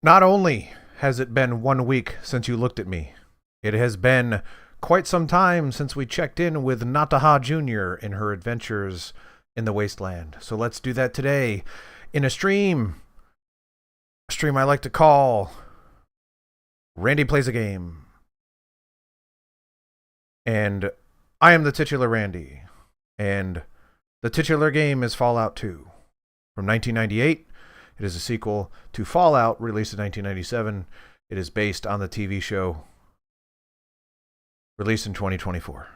Not only has it been 1 week since you looked at me, it has been quite some time since we checked in with Nataha Jr. in her adventures in the wasteland. So let's do that today in a stream. A stream I like to call Randy Plays a Game. And I am the titular Randy. And the titular game is Fallout 2 from 1998. It is a sequel to Fallout, released in 1997. It is based on the TV show released in 2024.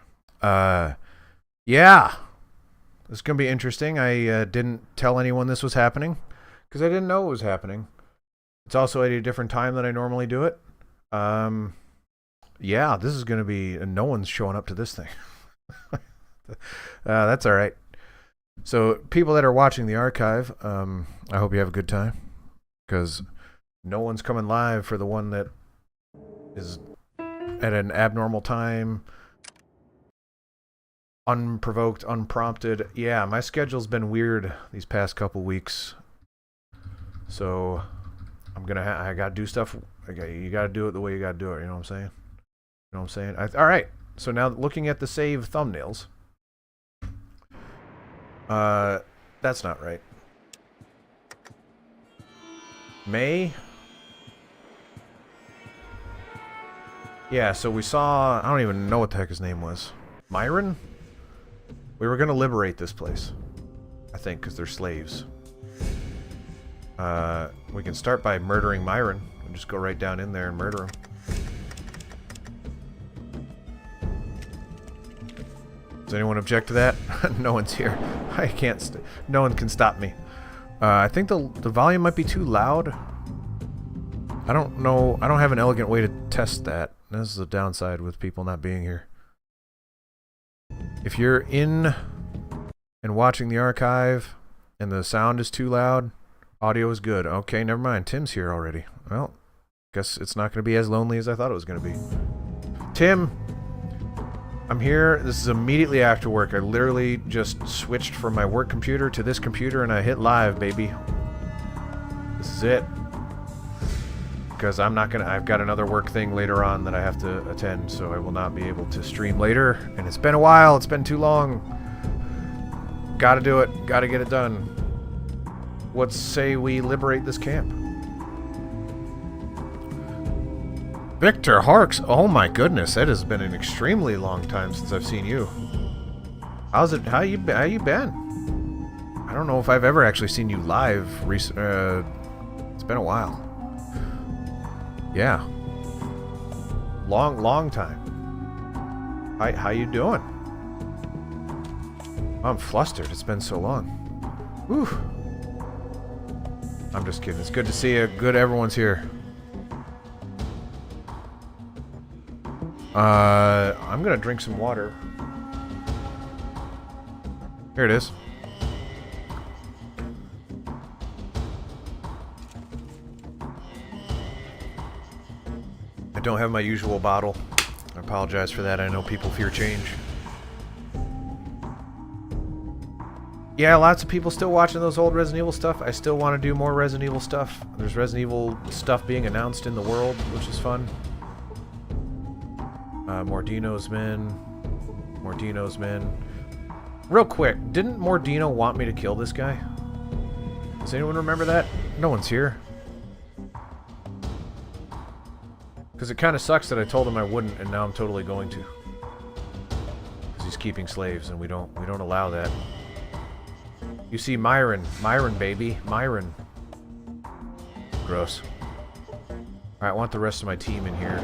Yeah. This is going to be interesting. I didn't tell anyone this was happening because I didn't know it was happening. It's also at a different time than I normally do it. Yeah, this is going to be... no one's showing up to this thing. That's all right. So, people that are watching the archive, I hope you have a good time. Because no one's coming live for the one that is at an abnormal time. Unprovoked, unprompted. Yeah, my schedule's been weird these past couple weeks. So, I gotta do stuff. You gotta do it the way you gotta do it. You know what I'm saying? You know what I'm saying? All right. So now looking at the save thumbnails. That's not right. May? Yeah, so we saw... I don't even know what the heck his name was. Myron? We were going to liberate this place. I think, because they're slaves. We can start by murdering Myron. And just go right down in there and murder him. Does anyone object to that? No one's here. I can't... no one can stop me. I think the volume might be too loud. I don't know. I don't have an elegant way to test that. This is the downside with people not being here. If you're in and watching the archive and the sound is too loud, audio is good. Okay, never mind. Tim's here already. Well, guess it's not going to be as lonely as I thought it was going to be. Tim! I'm here. This is immediately after work. I literally just switched from my work computer to this computer and I hit live, baby. This is it. Because I'm not gonna... I've got another work thing later on that I have to attend, so I will not be able to stream later. And it's been a while. It's been too long. Gotta do it. Gotta get it done. What say we liberate this camp? Victor Harks, oh my goodness, that has been an extremely long time since I've seen you. How's it? How you been? I don't know if I've ever actually seen you live. It's been a while. Yeah, long time. How you doing? I'm flustered. It's been so long. Whew. I'm just kidding. It's good to see you. Good, everyone's here. I'm gonna drink some water. Here it is. I don't have my usual bottle. I apologize for that. I know people fear change. Yeah, lots of people still watching those old Resident Evil stuff. I still want to do more Resident Evil stuff. There's Resident Evil stuff being announced in the world, which is fun. Mordino's men. Real quick, didn't Mordino want me to kill this guy? Does anyone remember that? No one's here. Because it kind of sucks that I told him I wouldn't, and now I'm totally going to. Because he's keeping slaves, and we don't allow that. You see Myron, baby, Myron. Gross. Alright, I want the rest of my team in here.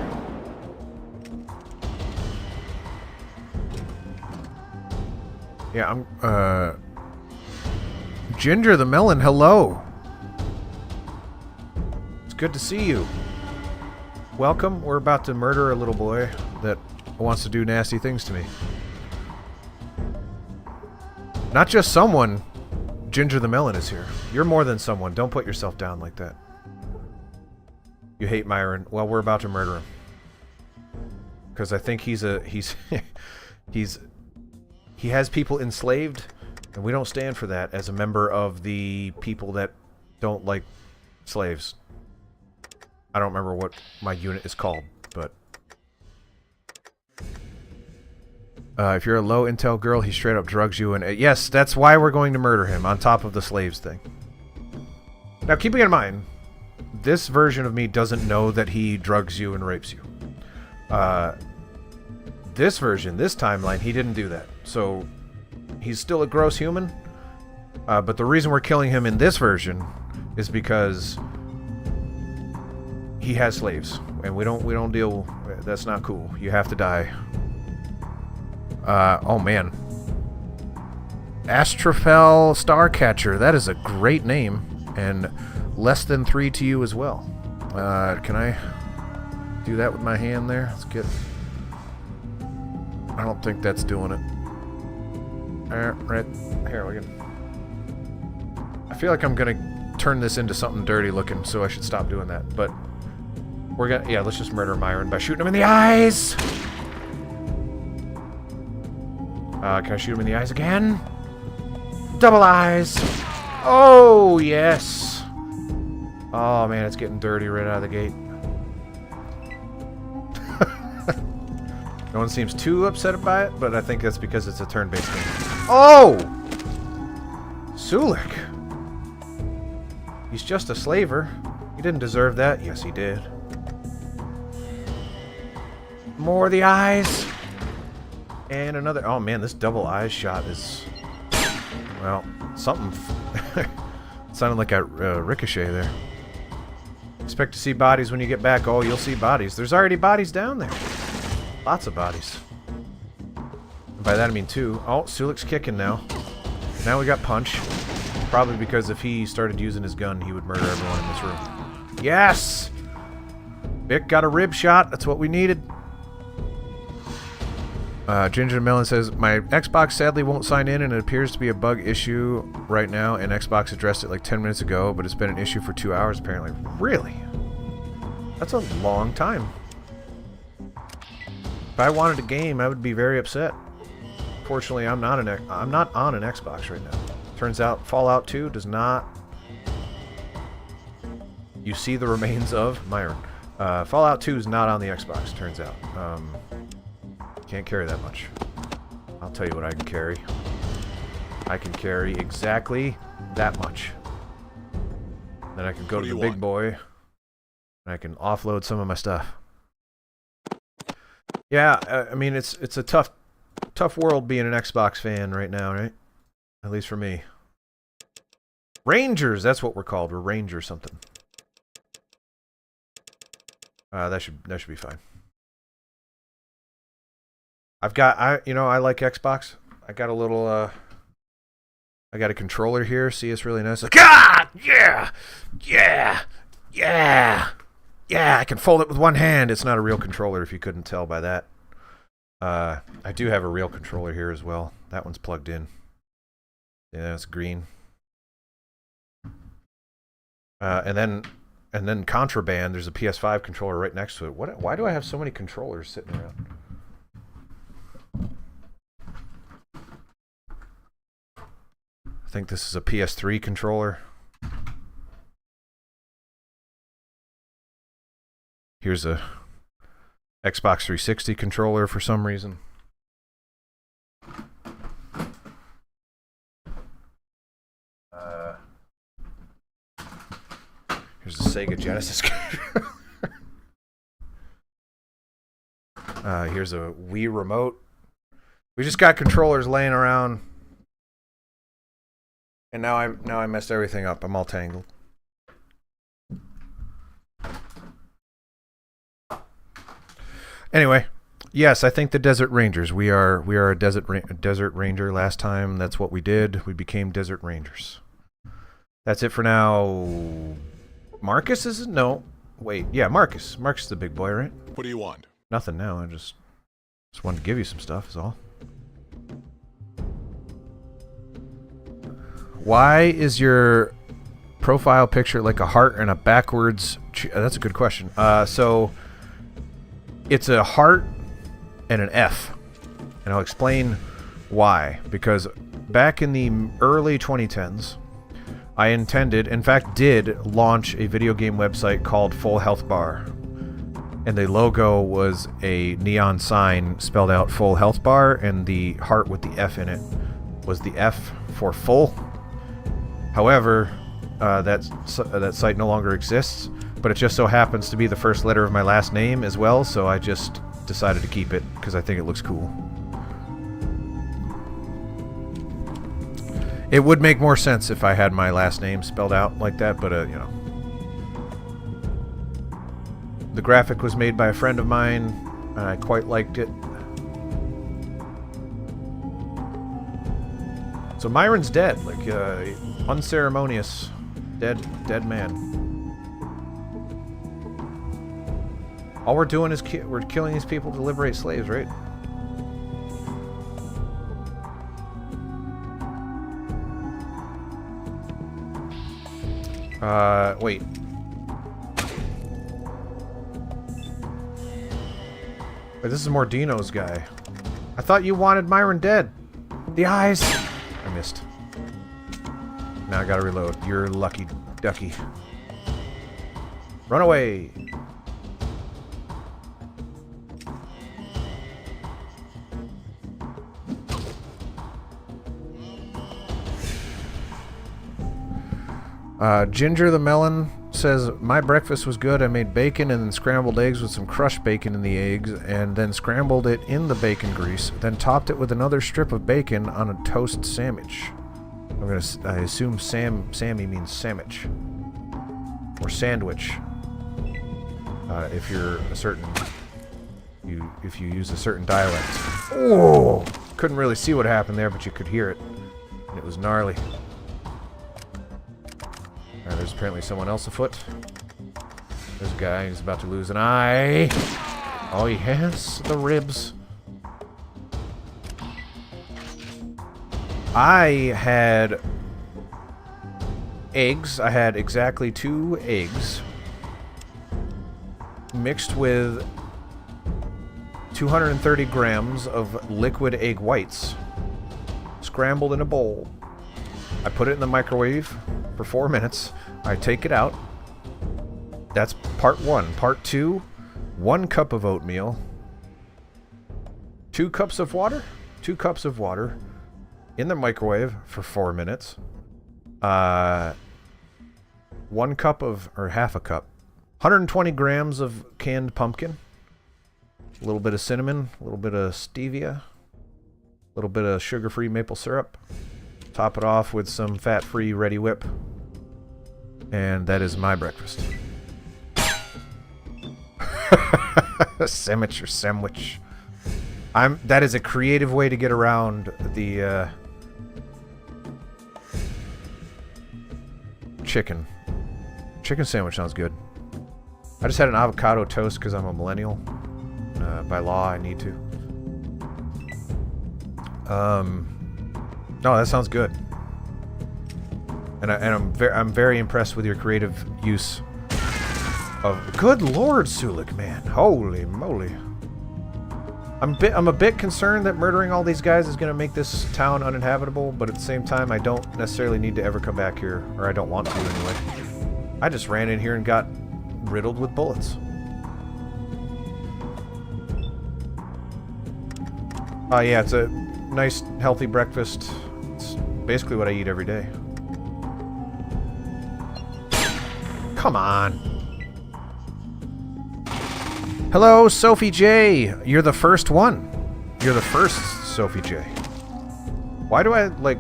Yeah, I'm, Ginger the Melon, hello! It's good to see you. Welcome. We're about to murder a little boy that wants to do nasty things to me. Not just someone. Ginger the Melon is here. You're more than someone. Don't put yourself down like that. You hate Myron. Well, we're about to murder him. Because I think he's he has people enslaved, and we don't stand for that as a member of the people that don't like slaves. I don't remember what my unit is called, but... if you're a low intel girl, he straight up drugs you, and yes, that's why we're going to murder him, on top of the slaves thing. Now, keeping in mind, this version of me doesn't know that he drugs you and rapes you. This version, this timeline, he didn't do that. So, he's still a gross human, but the reason we're killing him in this version is because he has slaves, and we don't deal... That's not cool. You have to die. Oh man. Astrophel Starcatcher. That is a great name. And less than 3 to you as well. Can I do that with my hand there? Let's get... I don't think that's doing it. Right here, we can... I feel like I'm gonna turn this into something dirty looking, so I should stop doing that. But we're gonna... Yeah, let's just murder Myron by shooting him in the eyes! Can I shoot him in the eyes again? Double eyes! Oh, yes! Oh, man, it's getting dirty right out of the gate. No one seems too upset by it, but I think that's because it's a turn-based game. Oh! Sulik! He's just a slaver. He didn't deserve that. Yes, he did. More of the eyes! And another... Oh, man, this double eyes shot is... Well, something... sounded like a ricochet there. Expect to see bodies when you get back. Oh, you'll see bodies. There's already bodies down there. Lots of bodies. And by that I mean 2. Oh, Sulik's kicking now. Now we got Punch. Probably because if he started using his gun, he would murder everyone in this room. Yes! Vic got a rib shot. That's what we needed. Ginger Melon says, my Xbox sadly won't sign in and it appears to be a bug issue right now, and Xbox addressed it like 10 minutes ago, but it's been an issue for 2 hours apparently. Really? That's a long time. If I wanted a game, I would be very upset. Fortunately, I'm not on an Xbox right now. Turns out Fallout 2 does not... You see the remains of Myron. Fallout 2 is not on the Xbox, turns out. Can't carry that much. I'll tell you what I can carry. I can carry exactly that much. Then I can go to the big boy, and I can offload some of my stuff. Yeah, I mean it's a tough world being an Xbox fan right now, right? At least for me. Rangers, that's what we're called. We're Rangers something. That should be fine. I like Xbox. I got a little, I got a controller here. See, it's really nice. Like, ah, yeah, yeah, yeah, yeah. I can fold it with one hand. It's not a real controller, if you couldn't tell by that. I do have a real controller here as well. That one's plugged in. Yeah, it's green. And then Contraband. There's a PS5 controller right next to it. Why do I have so many controllers sitting around? I think this is a PS3 controller. Here's a Xbox 360 controller for some reason. Here's a Sega Genesis controller. Here's a Wii remote. We just got controllers laying around. And now I messed everything up. I'm all tangled. Anyway, yes, I think the Desert Rangers. We are a Desert Ranger. Last time, that's what we did. We became Desert Rangers. That's it for now. Marcus is it? No. Wait. Yeah, Marcus. Marcus is the big boy, right? What do you want? Nothing now. I just wanted to give you some stuff. Is all. Why is your profile picture like a heart and a backwards... That's a good question. So, it's a heart and an F. And I'll explain why. Because back in the early 2010s, I intended, in fact did, launch a video game website called Full Health Bar. And the logo was a neon sign spelled out Full Health Bar, and the heart with the F in it was the F for full. However, that site no longer exists, but it just so happens to be the first letter of my last name as well, so I just decided to keep it because I think it looks cool. It would make more sense if I had my last name spelled out like that, but you know. The graphic was made by a friend of mine, and I quite liked it. So Myron's dead, like unceremonious, dead man. All we're doing is we're killing these people to liberate slaves, right? Wait. Wait, this is Mordino's guy. I thought you wanted Myron dead. The eyes. I missed. Now I gotta reload. You're lucky ducky. Run away. Ginger the Melon says, my breakfast was good. I made bacon and then scrambled eggs with some crushed bacon in the eggs, and then scrambled it in the bacon grease, then topped it with another strip of bacon on a toast sandwich. I assume Sammy means sandwich. Or sandwich. If you're a certain... if you use a certain dialect. Oh! Couldn't really see what happened there, but you could hear it. And it was gnarly. There's apparently someone else afoot. There's a guy who's about to lose an eye. Oh, yes, the ribs. I had eggs. I had exactly 2 eggs mixed with 230 grams of liquid egg whites scrambled in a bowl. I put it in the microwave for 4 minutes. I take it out. That's part 1. Part 2, 1 cup of oatmeal, 2 cups of water, 2 cups of water in the microwave for 4 minutes. 1 cup of, or half a cup, 120 grams of canned pumpkin, a little bit of cinnamon, a little bit of stevia, a little bit of sugar-free maple syrup. Top it off with some fat-free Ready Whip. And that is my breakfast. Sandwich or sandwich. That is a creative way to get around the chicken. Chicken sandwich sounds good. I just had an avocado toast because I'm a millennial. By law, I need to. No, that sounds good. And I'm very impressed with your creative use of. Good Lord, Sulik, man! Holy moly! I'm a bit concerned that murdering all these guys is going to make this town uninhabitable, but at the same time, I don't necessarily need to ever come back here, or I don't want to anyway. I just ran in here and got riddled with bullets. Yeah, it's a nice, healthy breakfast. It's basically what I eat every day. Come on. Hello, Sophie J. You're the first one. You're the first, Sophie J. Why do I, like,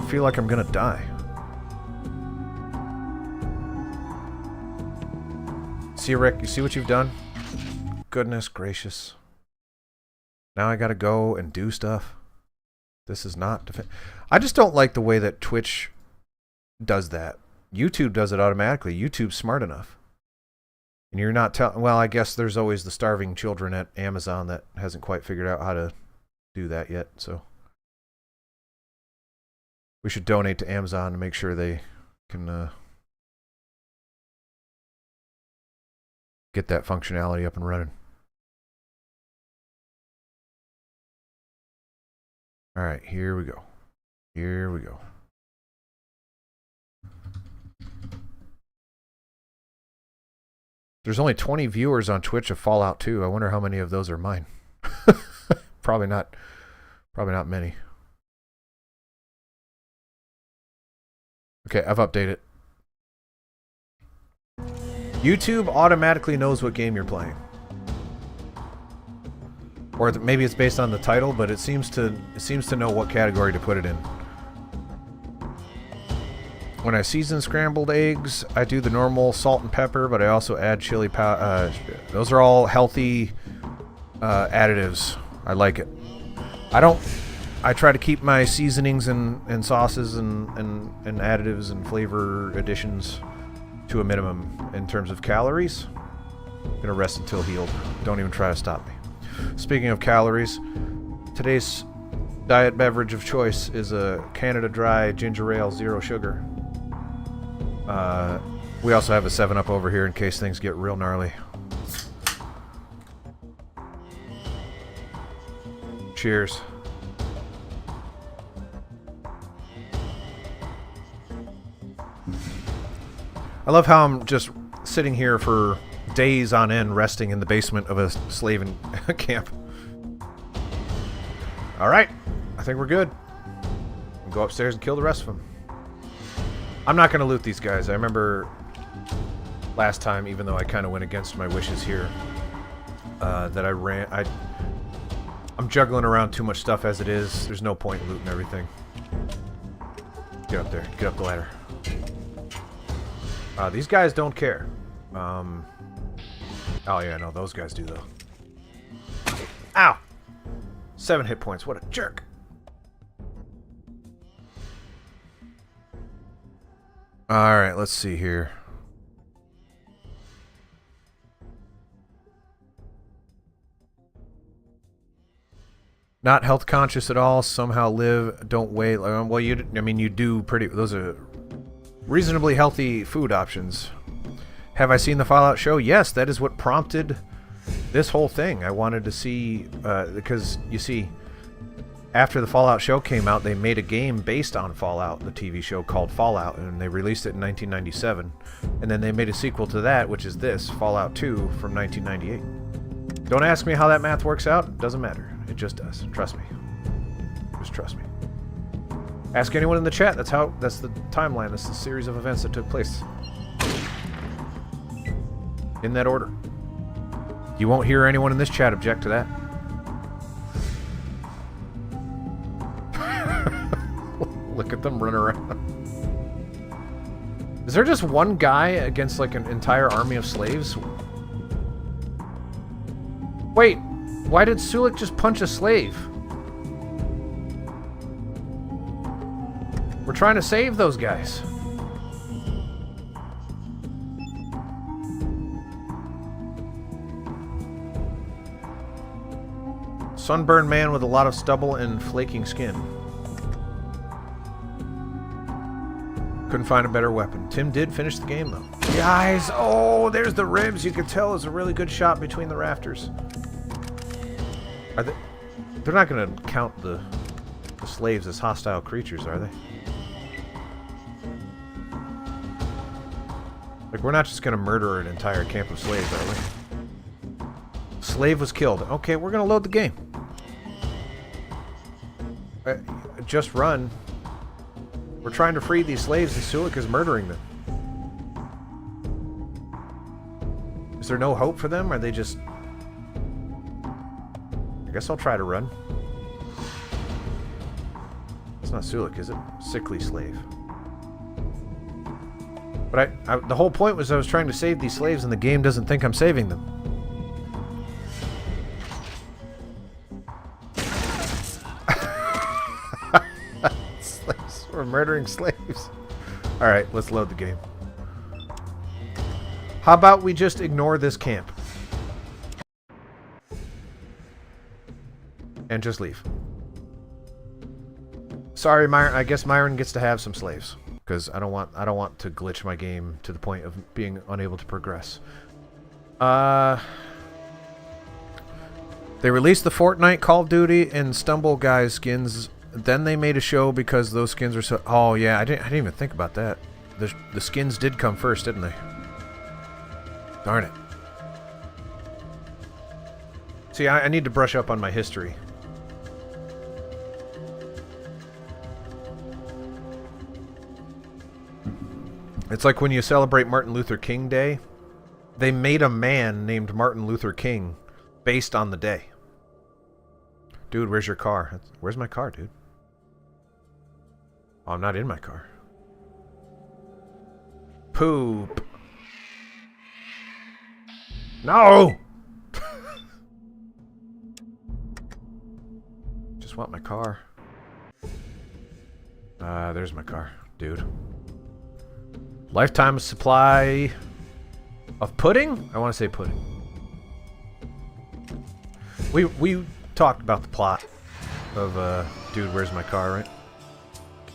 feel like I'm gonna die? See, Rick, you see what you've done? Goodness gracious. Now I gotta go and do stuff. This is not... I just don't like the way that Twitch does that. YouTube does it automatically. YouTube's smart enough. And you're not telling... Well, I guess there's always the starving children at Amazon that hasn't quite figured out how to do that yet, so... We should donate to Amazon to make sure they can get that functionality up and running. Alright, here we go. Here we go. There's only 20 viewers on Twitch of Fallout 2. I wonder how many of those are mine. Probably not many. Okay, I've updated. YouTube automatically knows what game you're playing. Or maybe it's based on the title, but it seems to know what category to put it in. When I season scrambled eggs, I do the normal salt and pepper, but I also add chili powder. Those are all healthy additives. I like it. I try to keep my seasonings and sauces and additives and flavor additions to a minimum in terms of calories. I'm gonna rest until healed. Don't even try to stop me. Speaking of calories, today's diet beverage of choice is a Canada Dry ginger ale, 0 sugar. We also have a 7-Up over here in case things get real gnarly. Cheers. I love how I'm just sitting here for days on end resting in the basement of a slaving camp. Alright, I think we're good. We'll go upstairs and kill the rest of them. I'm not going to loot these guys. I remember last time, even though I kind of went against my wishes here, that I'm juggling around too much stuff as it is. There's no point in looting everything. Get up there. Get up the ladder. These guys don't care. Oh yeah, no, those guys do though. Ow! 7 hit points. What a jerk. Alright, let's see here. Not health conscious at all. Somehow live. Don't wait. Well, you do pretty. Those are reasonably healthy food options. Have I seen the Fallout show? Yes, that is what prompted this whole thing. I wanted to see because you see, after the Fallout show came out, they made a game based on Fallout, the TV show called Fallout, and they released it in 1997. And then they made a sequel to that, which is this, Fallout 2 from 1998. Don't ask me how that math works out. It doesn't matter. It just does. Trust me. Just trust me. Ask anyone in the chat. That's the timeline. That's the series of events that took place. In that order. You won't hear anyone in this chat object to that. Look at them run around. Is there just one guy against like an entire army of slaves? Wait, why did Sulik just punch a slave? We're trying to save those guys. Sunburned man with a lot of stubble and flaking skin. Couldn't find a better weapon. Tim did finish the game, though. Guys, oh, there's the ribs. You can tell it's a really good shot between the rafters. They're not going to count the slaves as hostile creatures, are they? Like, we're not just going to murder an entire camp of slaves, are we? Slave was killed. Okay, we're going to load the game. Just run. We're trying to free these slaves and Sulik is murdering them. Is there no hope for them? Are they just... I guess I'll try to run. It's not Sulik, is it? Sickly slave. But the whole point was I was trying to save these slaves and the game doesn't think I'm saving them. We're murdering slaves. Alright, let's load the game. How about we just ignore this camp? And just leave. Sorry, Myron. I guess Myron gets to have some slaves. Because I don't want to glitch my game to the point of being unable to progress. They released the Fortnite, Call of Duty, and Stumble Guys skins. Then they made a show because those skins are so... Oh, yeah, I didn't even think about that. The skins did come first, didn't they? Darn it. See, I need to brush up on my history. It's like when you celebrate Martin Luther King Day, they made a man named Martin Luther King based on the day. Dude, where's your car? Where's my car, dude? Oh, I'm not in my car. Poop. No! Just want my car. There's my car, dude. Lifetime supply of pudding? I want to say pudding. We talked about the plot of dude, where's my car, right?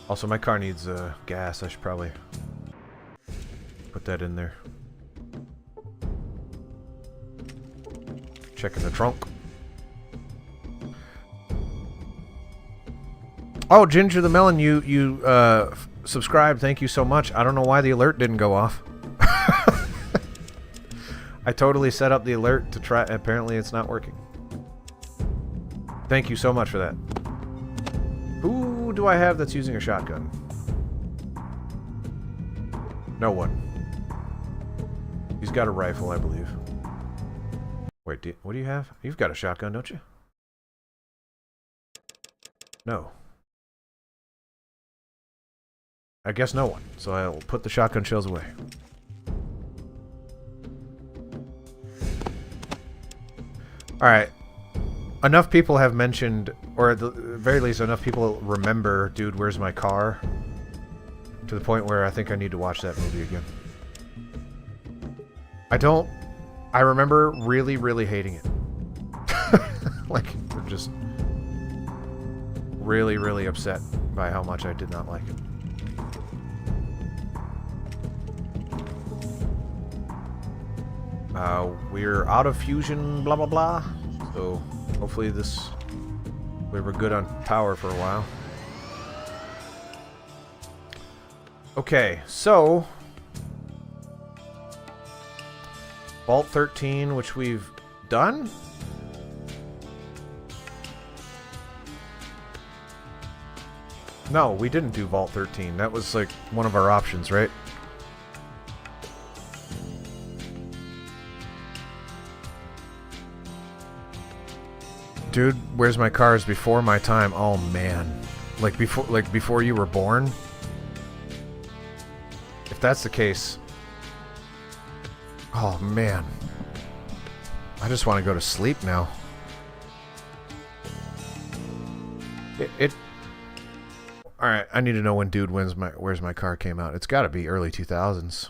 Also, my car needs gas. I should probably put that in there. Checking the trunk. Oh, Ginger the Melon, you subscribed. Thank you so much. I don't know why the alert didn't go off. I totally set up the alert to try. Apparently, it's not working. Thank you so much for that. Who do I have that's using a shotgun? No one. He's got a rifle, I believe. Wait, what do you have? You've got a shotgun, don't you? No. I guess no one. So I'll put the shotgun shells away. Alright. Enough people have mentioned, or at the very least, enough people remember, dude, where's my car? To the point where I think I need to watch that movie again. I remember really, really hating it. Like, just really, really upset by how much I did not like it. We're out of fusion, blah, blah, blah. So, hopefully we were good on power for a while. Okay, so Vault 13, which we've done? No, we didn't do Vault 13. That was like one of our options, right? Dude, where's my cars before my time? Oh man. Like before you were born? If that's the case. Oh man. I just want to go to sleep now. Alright, I need to know when Dude Where's My Car came out. It's gotta be early 2000s.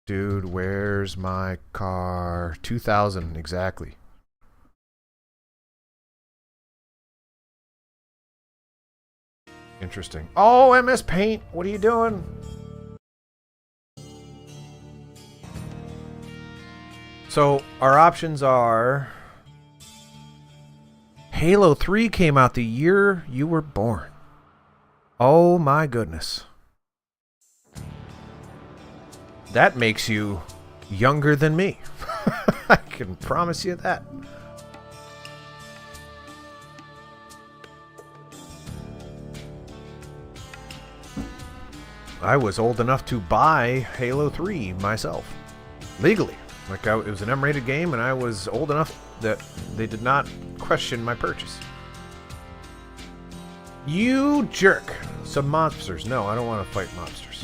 Dude, where's my car? 2000, exactly. Interesting. Oh, MS Paint! What are you doing? So, our options are... Halo 3 came out the year you were born. Oh my goodness. That makes you younger than me. I can promise you that. I was old enough to buy Halo 3 myself. Legally. Like, it was an M-rated game, and I was old enough that they did not question my purchase. You jerk. Some monsters. No, I don't want to fight monsters.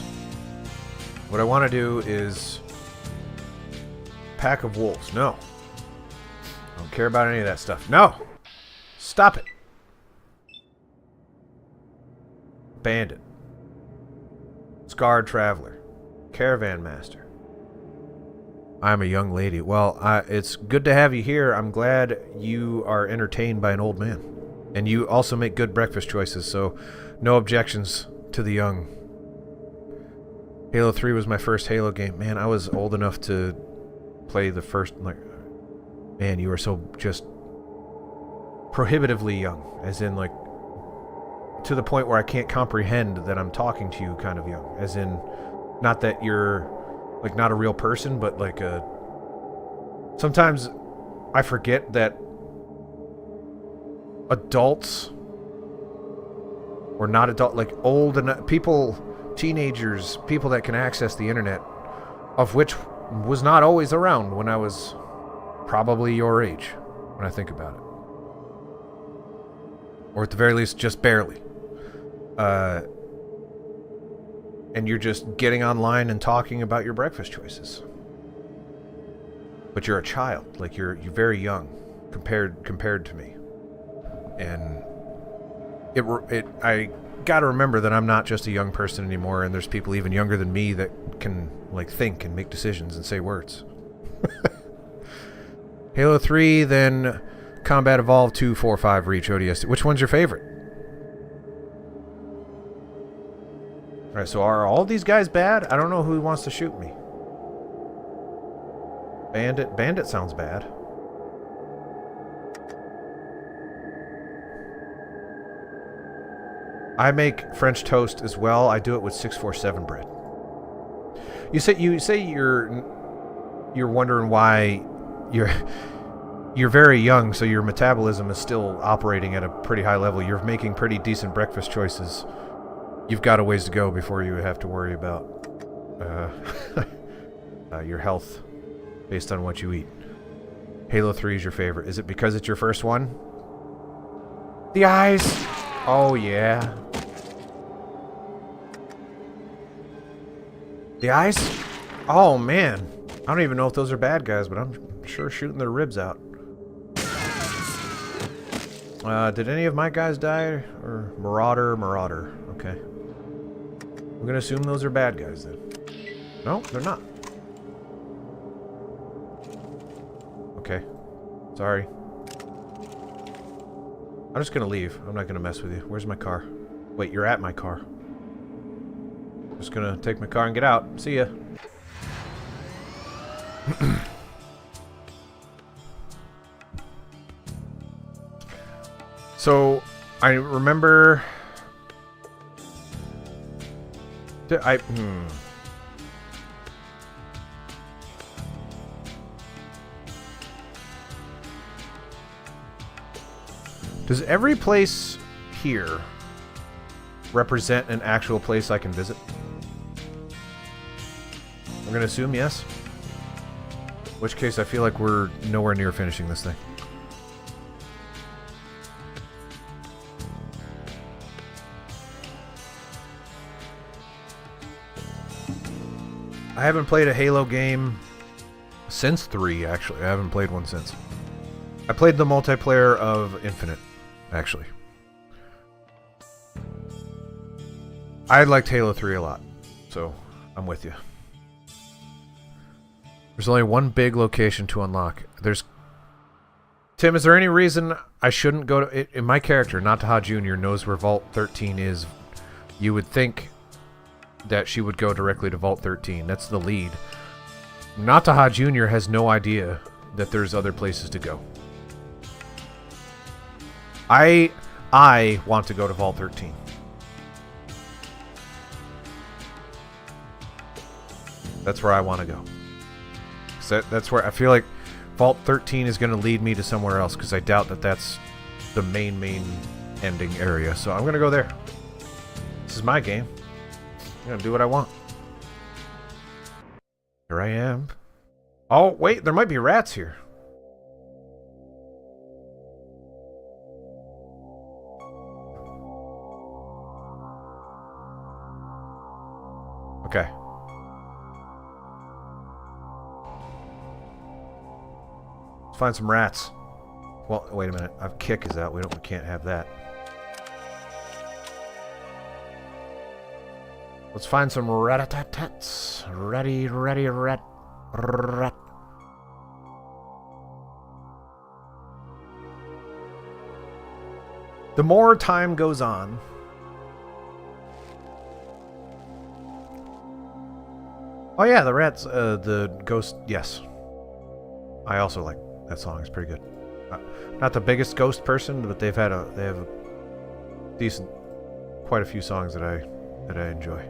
What I want to do is... Pack of wolves. No. I don't care about any of that stuff. No! Stop it. Bandit. Scarred Traveler. Caravan Master. I'm a young lady. Well, it's good to have you here. I'm glad you are entertained by an old man. And you also make good breakfast choices, so no objections to the young. Halo 3 was my first Halo game. Man, I was old enough to play the first... Like, man, you were so just prohibitively young. As in, like, to the point where I can't comprehend that I'm talking to you kind of young. As in, not that you're... like, not a real person, but like a... Sometimes I forget that adults or not adult, like old enough people, teenagers, people that can access the internet, of which was not always around when I was probably your age, when I think about it. Or at the very least, just barely. And you're just getting online and talking about your breakfast choices. But you're a child, like you're very young compared to me. And I gotta remember that I'm not just a young person anymore, and there's people even younger than me that can like think and make decisions and say words. Halo 3, then Combat Evolved 2, 4, 5, Reach, ODST. Which one's your favorite? Alright, so are all these guys bad? I don't know who wants to shoot me. Bandit sounds bad. I make French toast as well. I do it with 647 bread. You say you're wondering why you're very young, so your metabolism is still operating at a pretty high level. You're making pretty decent breakfast choices. You've got a ways to go before you have to worry about your health based on what you eat. Halo 3 is your favorite. Is it because it's your first one? The eyes! Oh, yeah. The eyes? Oh, man. I don't even know if those are bad guys, but I'm sure shooting their ribs out. Did any of my guys die? Or Marauder? Okay. I'm gonna assume those are bad guys then. No, they're not. Okay. Sorry. I'm just gonna leave. I'm not gonna mess with you. Where's my car? Wait, you're at my car. Just gonna take my car and get out. See ya. So, I remember... Does every place here represent an actual place I can visit? I'm gonna assume yes. In which case I feel like we're nowhere near finishing this thing. I haven't played a Halo game since 3, actually. I haven't played one since. I played the multiplayer of Infinite, actually. I liked Halo 3 a lot, so I'm with you. There's only one big location to unlock. Tim, is there any reason I shouldn't go to... In my character, Nataha Jr. knows where Vault 13 is. You would think that she would go directly to Vault 13. That's the lead. Nataha Jr. has no idea that there's other places to go. I want to go to Vault 13. That's where I want to go. That's where I feel like Vault 13 is going to lead me to somewhere else, because I doubt that that's the main ending area. So I'm going to go there. This is my game. I'm going to do what I want. Here I am. Oh, wait, there might be rats here. Okay. Let's find some rats. Well, wait a minute. Kick is out. We can't have that. Let's find some rat-a-tat-tats. Ready, rat. The more time goes on, oh yeah, the rats, the ghost, yes. I also like that song, it's pretty good. Not the biggest Ghost person, but they have a decent, quite a few songs that I enjoy.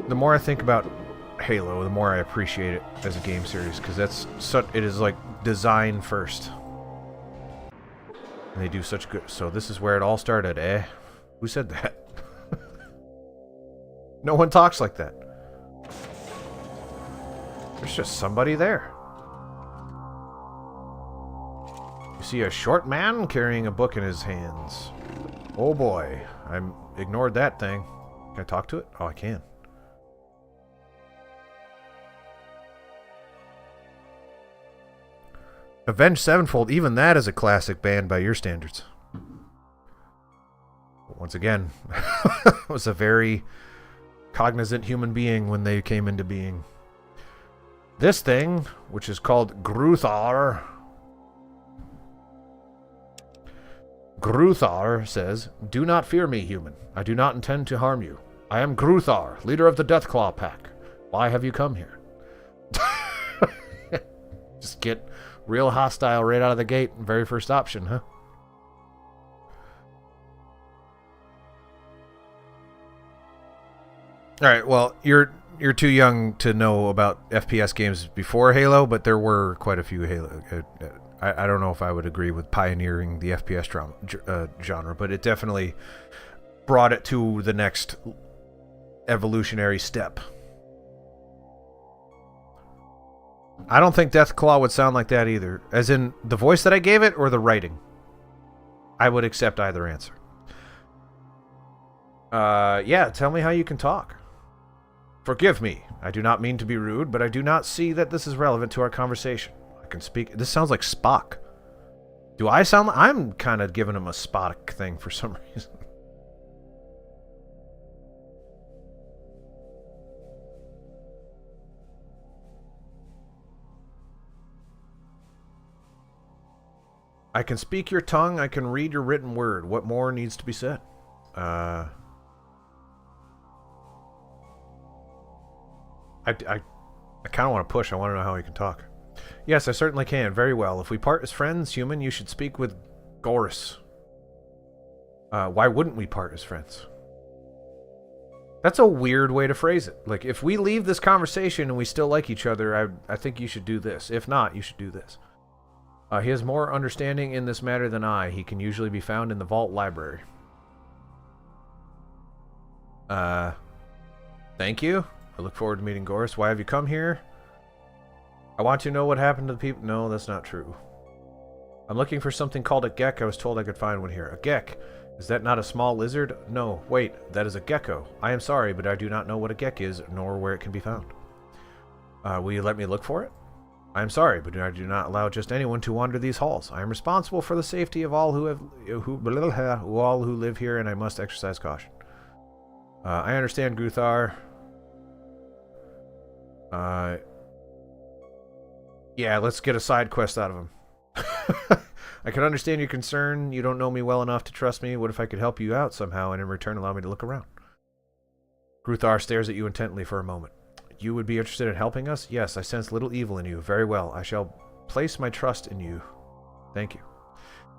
The more I think about Halo, the more I appreciate it as a game series, because it is like design first. And they do such good. So this is where it all started, eh? Who said that? No one talks like that. There's just somebody there. You see a short man carrying a book in his hands. Oh boy, I ignored that thing. Can I talk to it? Oh, I can. Avenged Sevenfold, even that is a classic band by your standards. Once again, was a very cognizant human being when they came into being. This thing, which is called Gruthar. Gruthar says, "Do not fear me, human. I do not intend to harm you. I am Gruthar, leader of the Deathclaw Pack. Why have you come here?" Just get real hostile right out of the gate. Very first option, huh? Alright, well, you're too young to know about FPS games before Halo, but there were quite a few Halo. I don't know if I would agree with pioneering the FPS genre, but it definitely brought it to the next evolutionary step. I don't think Deathclaw would sound like that either. As in, the voice that I gave it or the writing? I would accept either answer. Yeah, tell me how you can talk. Forgive me. I do not mean to be rude, but I do not see that this is relevant to our conversation. I can speak... This sounds like Spock. Do I sound like... I'm kind of giving him a Spock thing for some reason. I can speak your tongue. I can read your written word. What more needs to be said? I kind of want to push. I want to know how he can talk. Yes, I certainly can. Very well. If we part as friends, human, you should speak with Gorus. Why wouldn't we part as friends? That's a weird way to phrase it. Like, if we leave this conversation and we still like each other, I think you should do this. If not, you should do this. He has more understanding in this matter than I. He can usually be found in the Vault Library. Thank you. I look forward to meeting Gorus. Why have you come here? I want to know what happened to the people... No, that's not true. I'm looking for something called a Gek. I was told I could find one here. A Gek. Is that not a small lizard? No, wait. That is a gecko. I am sorry, but I do not know what a Gek is, nor where it can be found. Will you let me look for it? I am sorry, but I do not allow just anyone to wander these halls. I am responsible for the safety of all who live here, and I must exercise caution. I understand, Gruthar. Yeah, let's get a side quest out of him. I can understand your concern. You don't know me well enough to trust me. What if I could help you out somehow, and in return allow me to look around? Gruthar stares at you intently for a moment. You would be interested in helping us? Yes, I sense little evil in you. Very well. I shall place my trust in you. Thank you.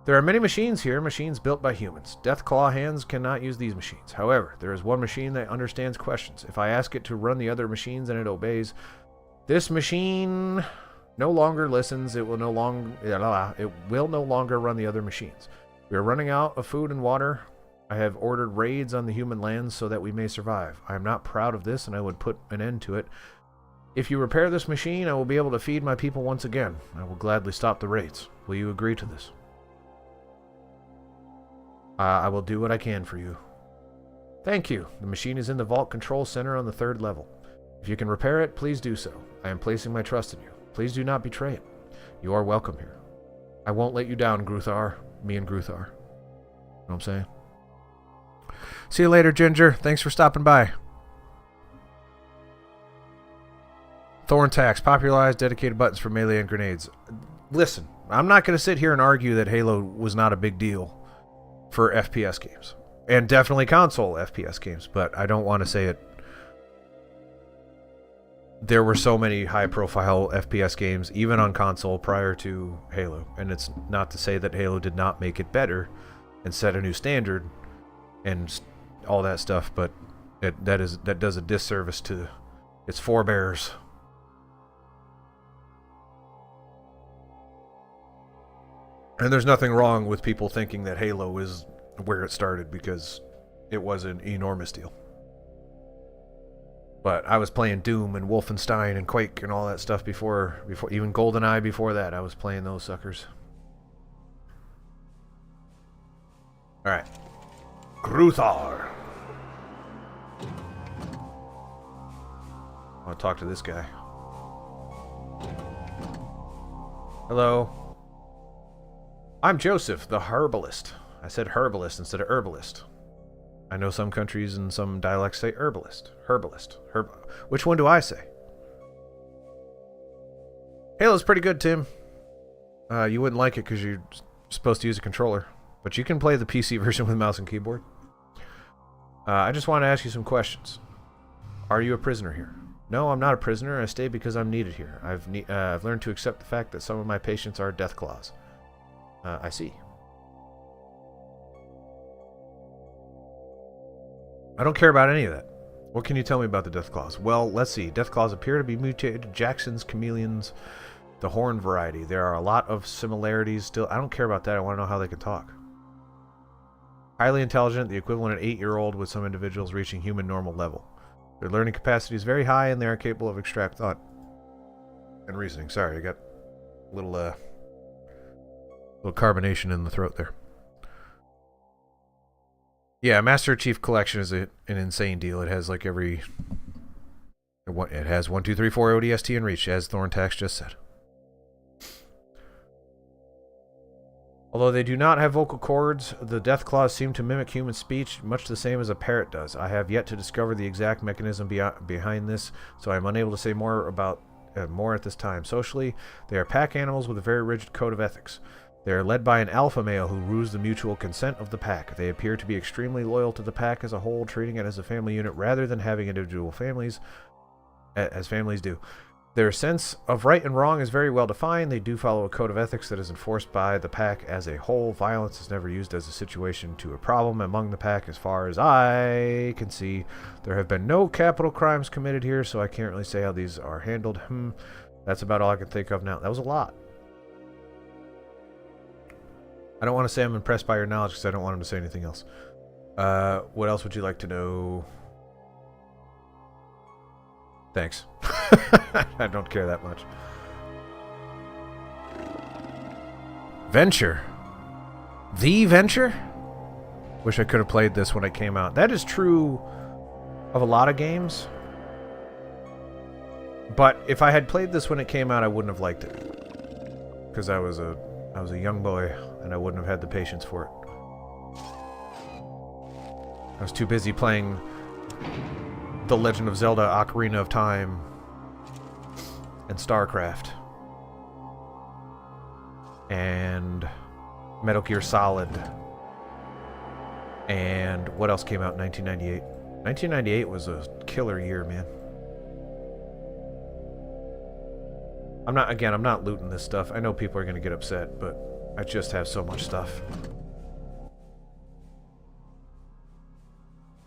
There are many machines here, machines built by humans. Deathclaw hands cannot use these machines. However, there is one machine that understands questions. If I ask it to run the other machines and it obeys, this machine no longer listens. It will no longer run the other machines. We are running out of food and water. I have ordered raids on the human lands so that we may survive. I am not proud of this, and I would put an end to it. If you repair this machine, I will be able to feed my people once again. I will gladly stop the raids. Will you agree to this? I will do what I can for you. Thank you. The machine is in the vault control center on the 3rd level. If you can repair it, please do so. I am placing my trust in you. Please do not betray it. You are welcome here. I won't let you down, Gruthar. Me and Gruthar. You know what I'm saying? See you later, Ginger. Thanks for stopping by. Thorn Tax. Popularized dedicated buttons for melee and grenades. Listen, I'm not going to sit here and argue that Halo was not a big deal for FPS games. And definitely console FPS games, but I don't want to say it. There were so many high-profile FPS games, even on console, prior to Halo. And it's not to say that Halo did not make it better and set a new standard and all that stuff, but that does a disservice to Its forebears. And there's nothing wrong with people thinking that Halo is where it started, because it was an enormous deal. But I was playing Doom and Wolfenstein and Quake and all that stuff before even GoldenEye. Before that, I was playing those suckers. All right, Gruthar. I want to talk to this guy. Hello. I'm Joseph, the herbalist. I said herbalist instead of herbalist. I know some countries and some dialects say herbalist. Which one do I say? Halo's pretty good, Tim. You wouldn't like it because you're supposed to use a controller. But you can play the PC version with mouse and keyboard. I just want to ask you some questions. Are you a prisoner here? No, I'm not a prisoner. I stay because I'm needed here. I've learned to accept the fact that some of my patients are Deathclaws. I see. I don't care about any of that. What can you tell me about the Deathclaws? Well, let's see. Deathclaws appear to be mutated Jackson's chameleons, the horn variety. There are a lot of similarities still. I don't care about that. I want to know how they can talk. Highly intelligent, the equivalent of an 8-year-old, with some individuals reaching human normal level. Their learning capacity is very high, and they are capable of abstract thought and reasoning. Sorry, I got a little carbonation in the throat there. Yeah, Master Chief Collection is an insane deal. It has like it has 1, 2, 3, 4 ODST and Reach, as Thorntax just said. Although they do not have vocal cords, the Deathclaws seem to mimic human speech, much the same as a parrot does. I have yet to discover the exact mechanism behind this, so I am unable to say more at this time. Socially, they are pack animals with a very rigid code of ethics. They are led by an alpha male who rules the mutual consent of the pack. They appear to be extremely loyal to the pack as a whole, treating it as a family unit rather than having individual families, as families do. Their sense of right and wrong is very well defined. They do follow a code of ethics that is enforced by the pack as a whole. Violence is never used as a situation to a problem among the pack as far as I can see. There have been no capital crimes committed here, so I can't really say how these are handled. That's about all I can think of now. That was a lot. I don't want to say I'm impressed by your knowledge because I don't want him to say anything else. What else would you like to know? Thanks. I don't care that much. Venture. The Venture? Wish I could have played this when it came out. That is true of a lot of games. But if I had played this when it came out, I wouldn't have liked it. Because I was a young boy, and I wouldn't have had the patience for it. I was too busy playing The Legend of Zelda Ocarina of Time and StarCraft and Metal Gear Solid and what else came out in 1998? 1998 was a killer year, man. I'm not looting this stuff. I know people are going to get upset, but I just have so much stuff.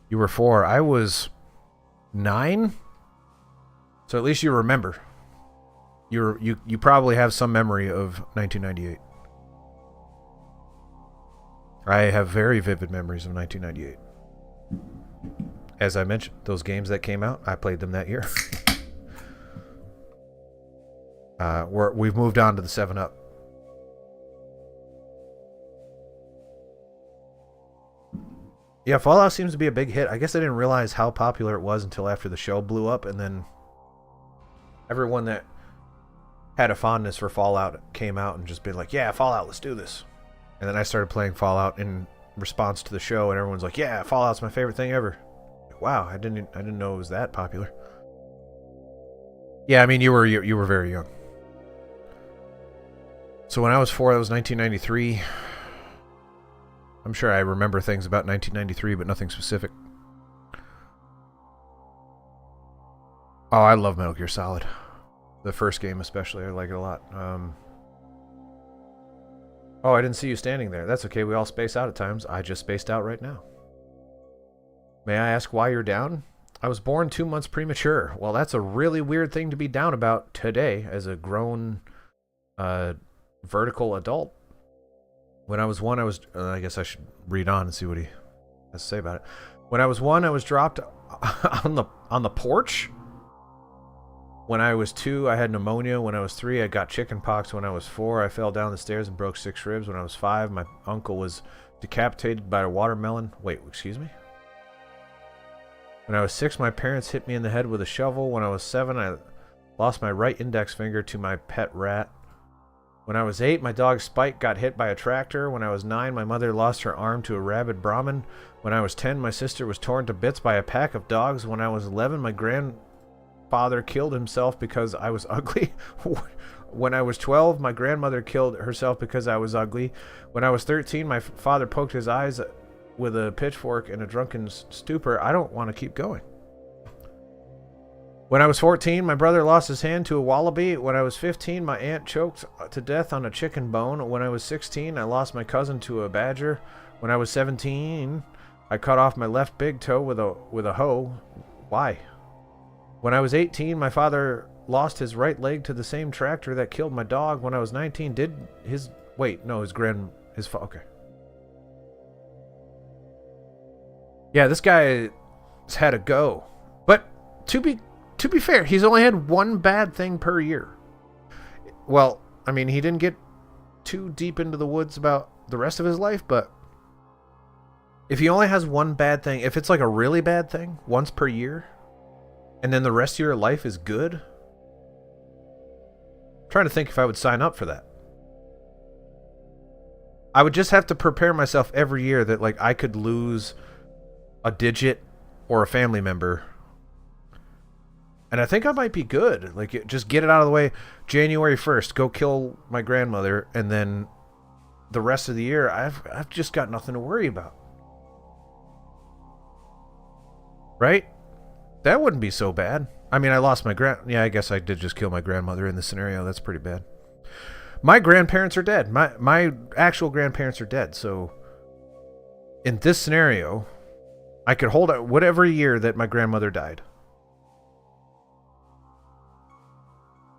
You were 4. I was 9? So at least you remember. You probably have some memory of 1998. I have very vivid memories of 1998. As I mentioned, those games that came out, I played them that year. We've moved on to the 7-Up. Yeah, Fallout seems to be a big hit. I guess I didn't realize how popular it was until after the show blew up, and then everyone that had a fondness for Fallout came out and just been like, yeah, Fallout, let's do this. And then I started playing Fallout in response to the show, and everyone's like, yeah, Fallout's my favorite thing ever. Wow, I didn't know it was that popular. Yeah, I mean, you were very young. So when I was 4, that was 1993. I'm sure I remember things about 1993, but nothing specific. Oh, I love Metal Gear Solid. The first game especially, I like it a lot. Oh, I didn't see you standing there. That's okay, we all space out at times. I just spaced out right now. May I ask why you're down? I was born 2 months premature. Well, that's a really weird thing to be down about today as a grown vertical adult. When I was 1, I was... I guess I should read on and see what he has to say about it. When I was 1, I was dropped on the porch. When I was 2, I had pneumonia. When I was 3, I got chicken pox. When I was 4, I fell down the stairs and broke 6 ribs. When I was 5, my uncle was decapitated by a watermelon. Wait, excuse me? When I was 6, my parents hit me in the head with a shovel. When I was 7, I lost my right index finger to my pet rat. When I was 8, my dog Spike got hit by a tractor. When I was 9, my mother lost her arm to a rabid Brahmin. When I was 10, my sister was torn to bits by a pack of dogs. When I was 11, my grandfather killed himself because I was ugly. When I was 12, my grandmother killed herself because I was ugly. When I was 13, my father poked his eyes with a pitchfork in a drunken stupor. I don't want to keep going. When I was 14, my brother lost his hand to a wallaby. When I was 15, my aunt choked to death on a chicken bone. When I was 16, I lost my cousin to a badger. When I was 17, I cut off my left big toe with a hoe. Why? When I was 18, my father lost his right leg to the same tractor that killed my dog. When I was 19, okay. Yeah, this guy's had a go. But to be fair, he's only had one bad thing per year. Well, I mean, he didn't get too deep into the woods about the rest of his life, but if he only has one bad thing, if it's like a really bad thing once per year, and then the rest of your life is good, I'm trying to think if I would sign up for that. I would just have to prepare myself every year that like I could lose a digit or a family member. And I think I might be good. Like, just get it out of the way. January 1st, go kill my grandmother, and then the rest of the year, I've just got nothing to worry about. Right? That wouldn't be so bad. I mean, I lost my yeah, I guess I did just kill my grandmother in this scenario. That's pretty bad. My grandparents are dead. My actual grandparents are dead. So, in this scenario, I could hold out whatever year that my grandmother died.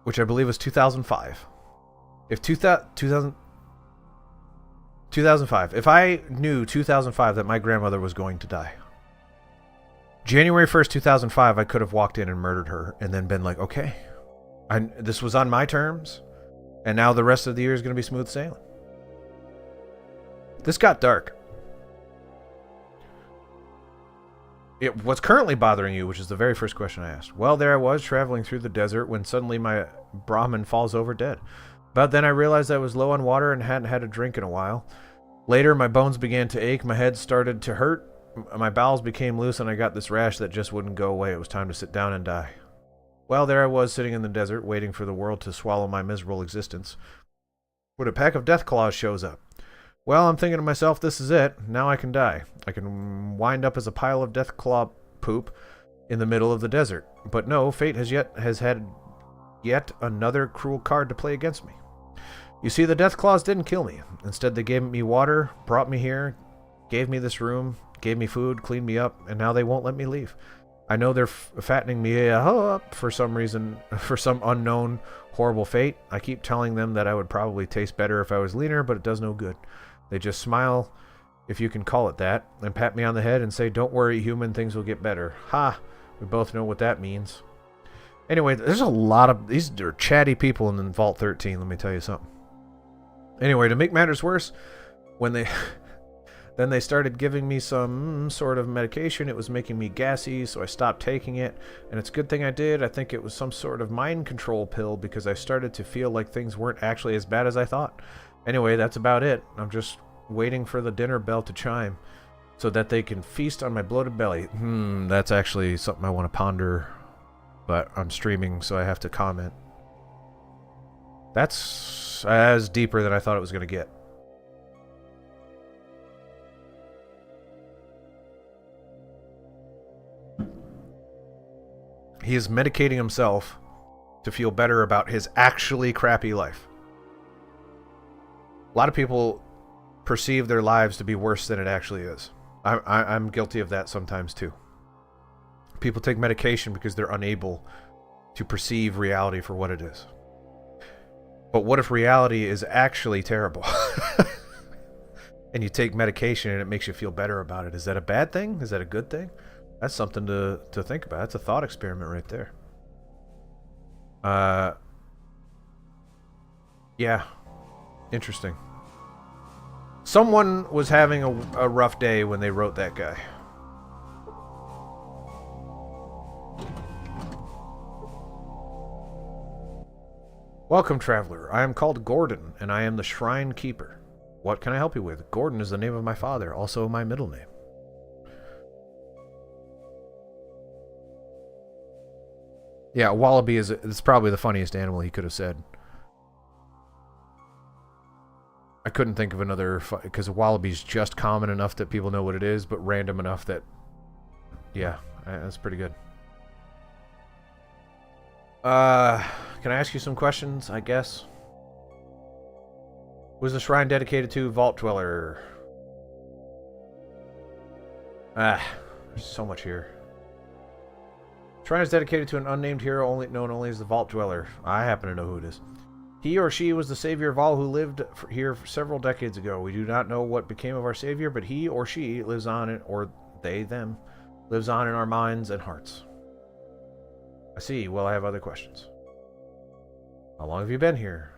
Which I believe was 2005. If 2005. If I knew 2005 that my grandmother was going to die, January 1st, 2005, I could have walked in and murdered her and then been like, okay, this was on my terms, and now the rest of the year is going to be smooth sailing. This got dark. What's currently bothering you, which is the very first question I asked. Well, there I was traveling through the desert when suddenly my Brahmin falls over dead. But then I realized I was low on water and hadn't had a drink in a while. Later, my bones began to ache, my head started to hurt, my bowels became loose, and I got this rash that just wouldn't go away. It was time to sit down and die. Well, there I was sitting in the desert, waiting for the world to swallow my miserable existence, when a pack of death claws shows up. Well, I'm thinking to myself, this is it. Now I can die. I can wind up as a pile of death claw poop in the middle of the desert. But no, fate has had yet another cruel card to play against me. You see, the death claws didn't kill me. Instead, they gave me water, brought me here, gave me this room, gave me food, cleaned me up, and now they won't let me leave. I know they're fattening me up for some reason, for some unknown horrible fate. I keep telling them that I would probably taste better if I was leaner, but it does no good. They just smile, if you can call it that, and pat me on the head and say, don't worry, human, things will get better. Ha! We both know what that means. Anyway, there's a lot of... These are chatty people in Vault 13, let me tell you something. Anyway, to make matters worse, when they... Then they started giving me some sort of medication. It was making me gassy, so I stopped taking it. And it's a good thing I did. I think it was some sort of mind control pill because I started to feel like things weren't actually as bad as I thought. Anyway, that's about it. I'm just waiting for the dinner bell to chime so that they can feast on my bloated belly. That's actually something I want to ponder, but I'm streaming, so I have to comment. That's as deeper than I thought it was going to get. He is medicating himself to feel better about his actually crappy life. A lot of people perceive their lives to be worse than it actually is. I'm guilty of that sometimes too. People take medication because they're unable to perceive reality for what it is. But what if reality is actually terrible? And you take medication and it makes you feel better about it. Is that a bad thing? Is that a good thing? That's something to think about. That's a thought experiment right there. Yeah. Interesting. Someone was having a rough day when they wrote that guy. Welcome, traveler. I am called Gordon, and I am the Shrine Keeper. What can I help you with? Gordon is the name of my father, also my middle name. Yeah, a wallaby is probably the funniest animal he could have said. I couldn't think of another, because a wallaby's just common enough that people know what it is, but random enough that, yeah, that's pretty good. Can I ask you some questions, I guess? Was the shrine dedicated to Vault Dweller? There's so much here. Shrine is dedicated to an unnamed hero known only as the Vault Dweller. I happen to know who it is. He or she was the savior of all who lived here several decades ago. We do not know what became of our savior, but he or she lives on, or they, them, lives on in our minds and hearts. I see. Well, I have other questions. How long have you been here?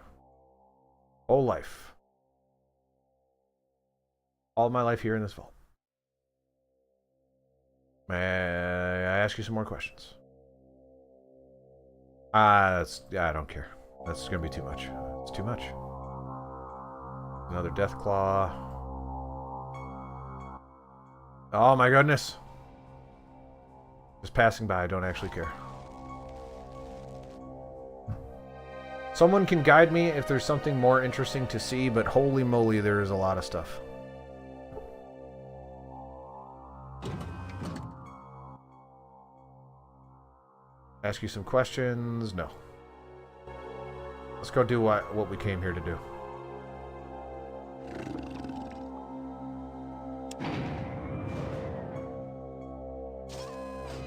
Whole life. All my life here in this vault. May I ask you some more questions? I don't care. That's gonna be too much. It's too much. Another death claw. Oh my goodness. Just passing by, I don't actually care. Someone can guide me if there's something more interesting to see, but holy moly, there is a lot of stuff. Ask you some questions? No. Let's go do what we came here to do.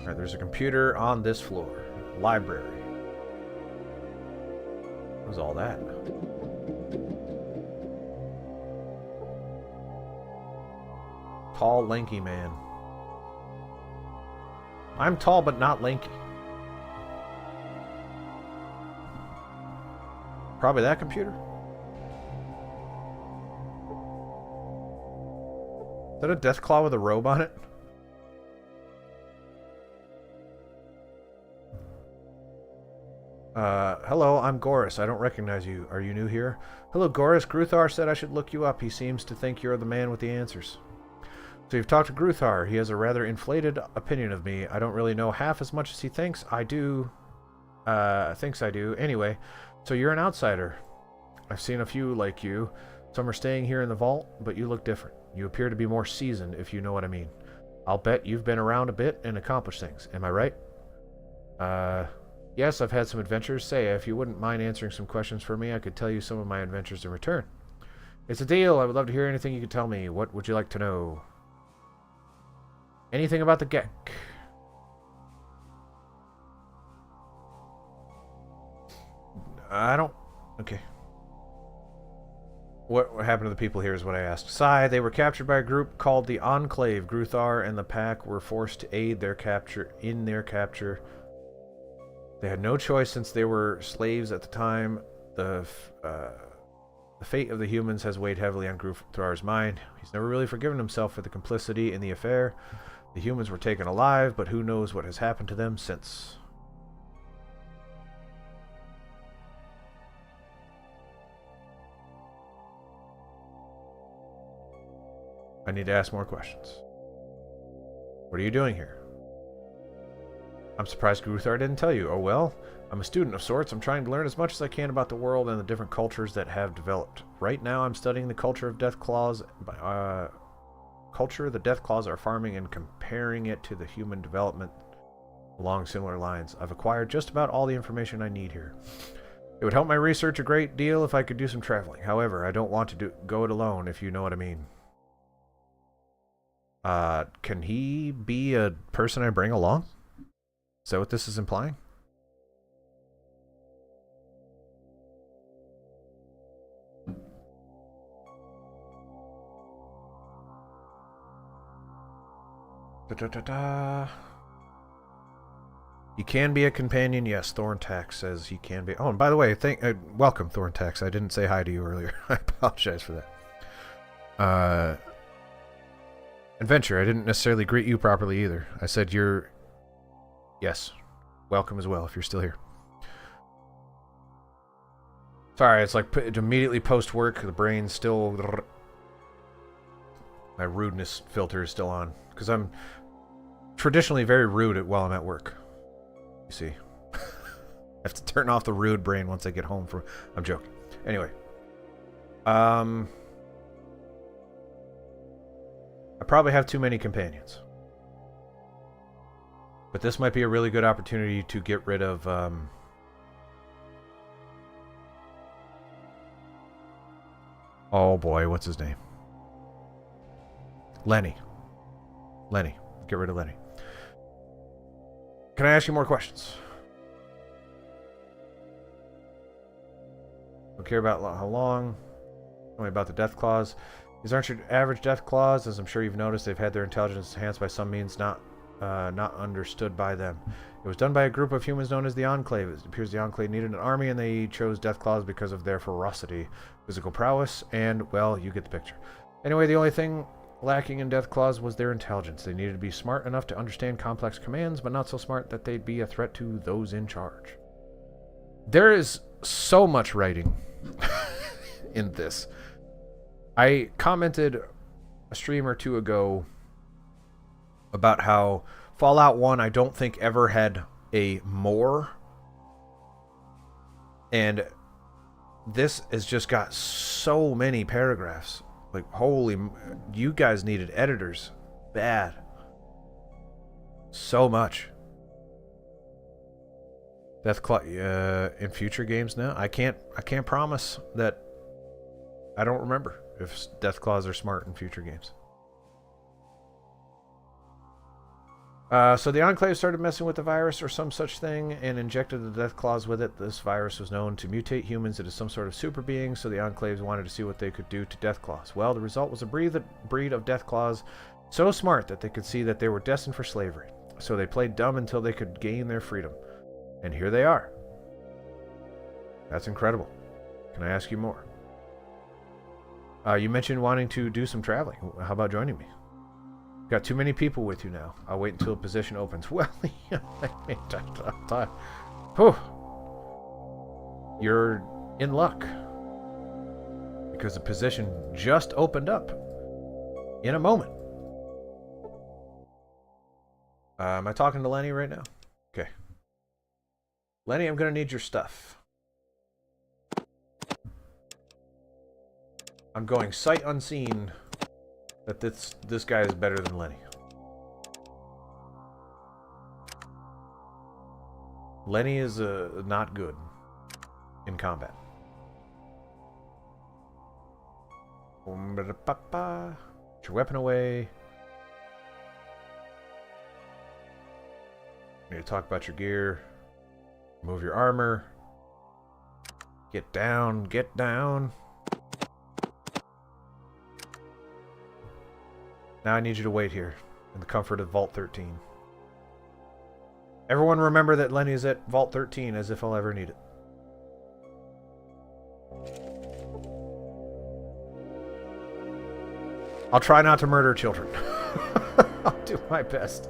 Alright, there's a computer on this floor. Library. What was all that? Tall, lanky man. I'm tall but not lanky. Probably that computer. Is that a death claw with a robe on it? Hello, I'm Goris. I don't recognize you. Are you new here? Hello, Goris. Gruthar said I should look you up. He seems to think you're the man with the answers. So you've talked to Gruthar. He has a rather inflated opinion of me. I don't really know half as much as he thinks I do. Thinks I do. Anyway, so you're an outsider. I've seen a few like you. Some are staying here in the vault, but you look different. You appear to be more seasoned, if you know what I mean. I'll bet you've been around a bit and accomplished things. Am I right? Yes, I've had some adventures. Say, if you wouldn't mind answering some questions for me, I could tell you some of my adventures in return. It's a deal. I would love to hear anything you could tell me. What would you like to know? Anything about the Gek? I don't... Okay. What happened to the people here is what I asked. Sigh, they were captured by a group called the Enclave. Gruthar and the pack were forced to aid their capture. They had no choice since they were slaves at the time. The fate of the humans has weighed heavily on Gruthar's mind. He's never really forgiven himself for the complicity in the affair. The humans were taken alive, but who knows what has happened to them since. I need to ask more questions. What are you doing here? I'm surprised Gruthar didn't tell you. Oh well, I'm a student of sorts. I'm trying to learn as much as I can about the world and the different cultures that have developed. Right now I'm studying the culture of Deathclaws. The Deathclaws are farming and comparing it to the human development along similar lines. I've acquired just about all the information I need here. It would help my research a great deal if I could do some traveling. However, I don't want to go it alone, if you know what I mean. Can he be a person I bring along? Is that what this is implying? Da-da-da-da. You can be a companion, yes. Thorntax says you can be. Oh, and by the way, welcome, Thorntax. I didn't say hi to you earlier. I apologize for that. Adventure, I didn't necessarily greet you properly either. I said you're... Yes, welcome as well if you're still here. Sorry, it's like immediately post-work, the brain's still... My rudeness filter is still on. Because I'm traditionally very rude while I'm at work. You see. I have to turn off the rude brain once I get home from... I'm joking. Anyway. I probably have too many companions. But this might be a really good opportunity to get rid of... Oh boy, what's his name? Lenny. Lenny. Get rid of Lenny. Can I ask you more questions? Don't care about how long. Tell me about the death claws. These aren't your average death claws. As I'm sure you've noticed, they've had their intelligence enhanced by some means not understood by them. It was done by a group of humans known as the Enclave. It appears the Enclave needed an army, and they chose death claws because of their ferocity, physical prowess, and, well, you get the picture. Anyway, the only thing lacking in death claws was their intelligence. They needed to be smart enough to understand complex commands, but not so smart that they'd be a threat to those in charge. There is so much writing in this. I commented a stream or two ago about how Fallout 1 I don't think ever had a more, and this has just got so many paragraphs. Like, holy, you guys needed editors bad. So much. Deathclaw in future games now. I can't promise that. I don't remember if Deathclaws are smart in future games. So the Enclave started messing with the virus or some such thing and injected the Deathclaws with it. This virus was known to mutate humans into some sort of super being, so the Enclaves wanted to see what they could do to Deathclaws. Well, the result was a breed of Deathclaws so smart that they could see that they were destined for slavery. So they played dumb until they could gain their freedom. And here they are. That's incredible. Can I ask you more? You mentioned wanting to do some traveling. How about joining me? Got too many people with you now. I'll wait until a position opens. Well, whew. You're in luck. Because the position just opened up. In a moment. Am I talking to Lenny right now? Okay. Lenny, I'm going to need your stuff. I'm going sight unseen that this guy is better than Lenny. Lenny is not good in combat. Put your weapon away. Need to talk about your gear. Remove your armor. Get down, get down. Now I need you to wait here, in the comfort of Vault 13. Everyone remember that Lenny is at Vault 13, as if I'll ever need it. I'll try not to murder children. I'll do my best.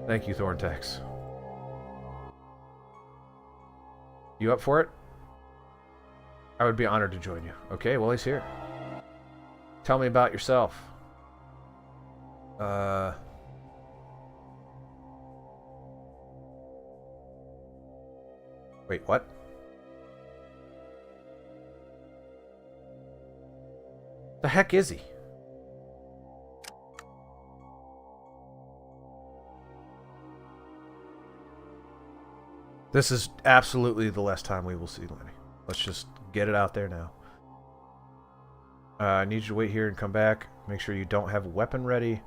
Thank you, Thorntax. You up for it? I would be honored to join you. Okay, well, he's here. Tell me about yourself. Wait, what? The heck is he? This is absolutely the last time we will see Lenny. Let's just get it out there now. I need you to wait here and come back. Make sure you don't have a weapon ready.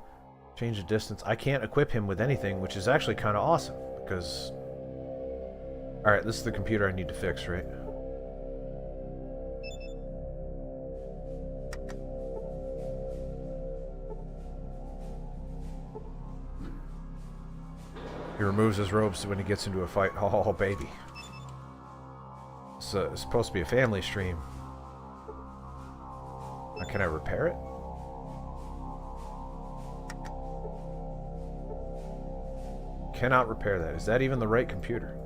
Change the distance. I can't equip him with anything, which is actually kind of awesome, because... Alright, this is the computer I need to fix, right? He removes his robes when he gets into a fight. Oh, baby. It's supposed to be a family stream. Can I repair it? Cannot repair that. Is that even the right computer?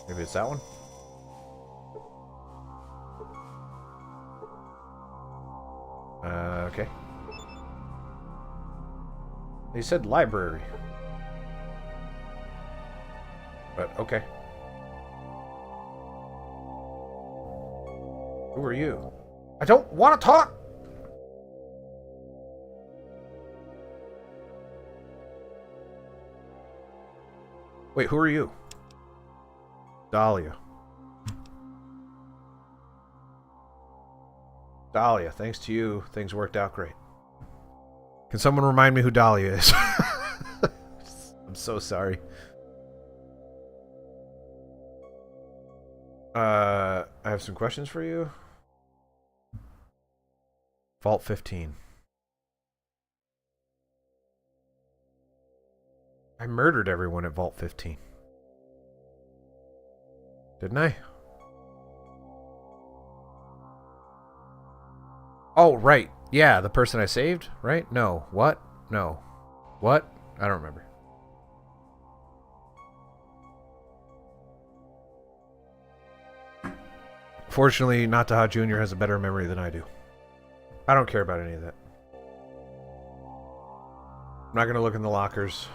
Maybe it's that one? Okay. They said library. But, okay. Who are you? I don't want to talk! Wait, who are you? Dahlia. Dahlia, thanks to you, things worked out great. Can someone remind me who Dahlia is? I'm so sorry. I have some questions for you. Vault 15. I murdered everyone at Vault 15. Didn't I? Oh, right. Yeah, the person I saved, right? No. What? No. What? I don't remember. Fortunately, Nataha Jr. has a better memory than I do. I don't care about any of that. I'm not going to look in the lockers.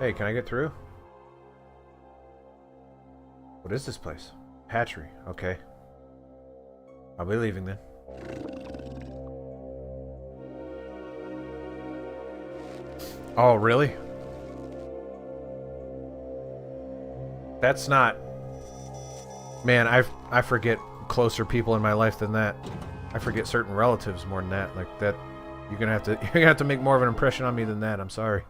Hey, can I get through? What is this place? Hatchery. Okay. I'll be leaving then. Oh, really? That's not... Man, I forget closer people in my life than that. I forget certain relatives more than that. Like that, you're gonna have to make more of an impression on me than that. I'm sorry.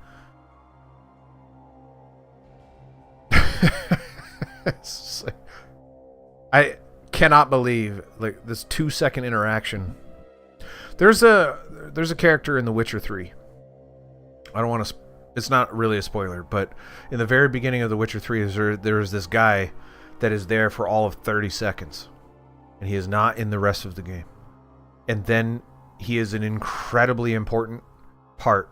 I cannot believe like this 2-second interaction. There's a character in The Witcher 3. I don't want to. It's not really a spoiler, but in the very beginning of The Witcher 3, there's this guy that is there for all of 30 seconds, and he is not in the rest of the game. And then he is an incredibly important part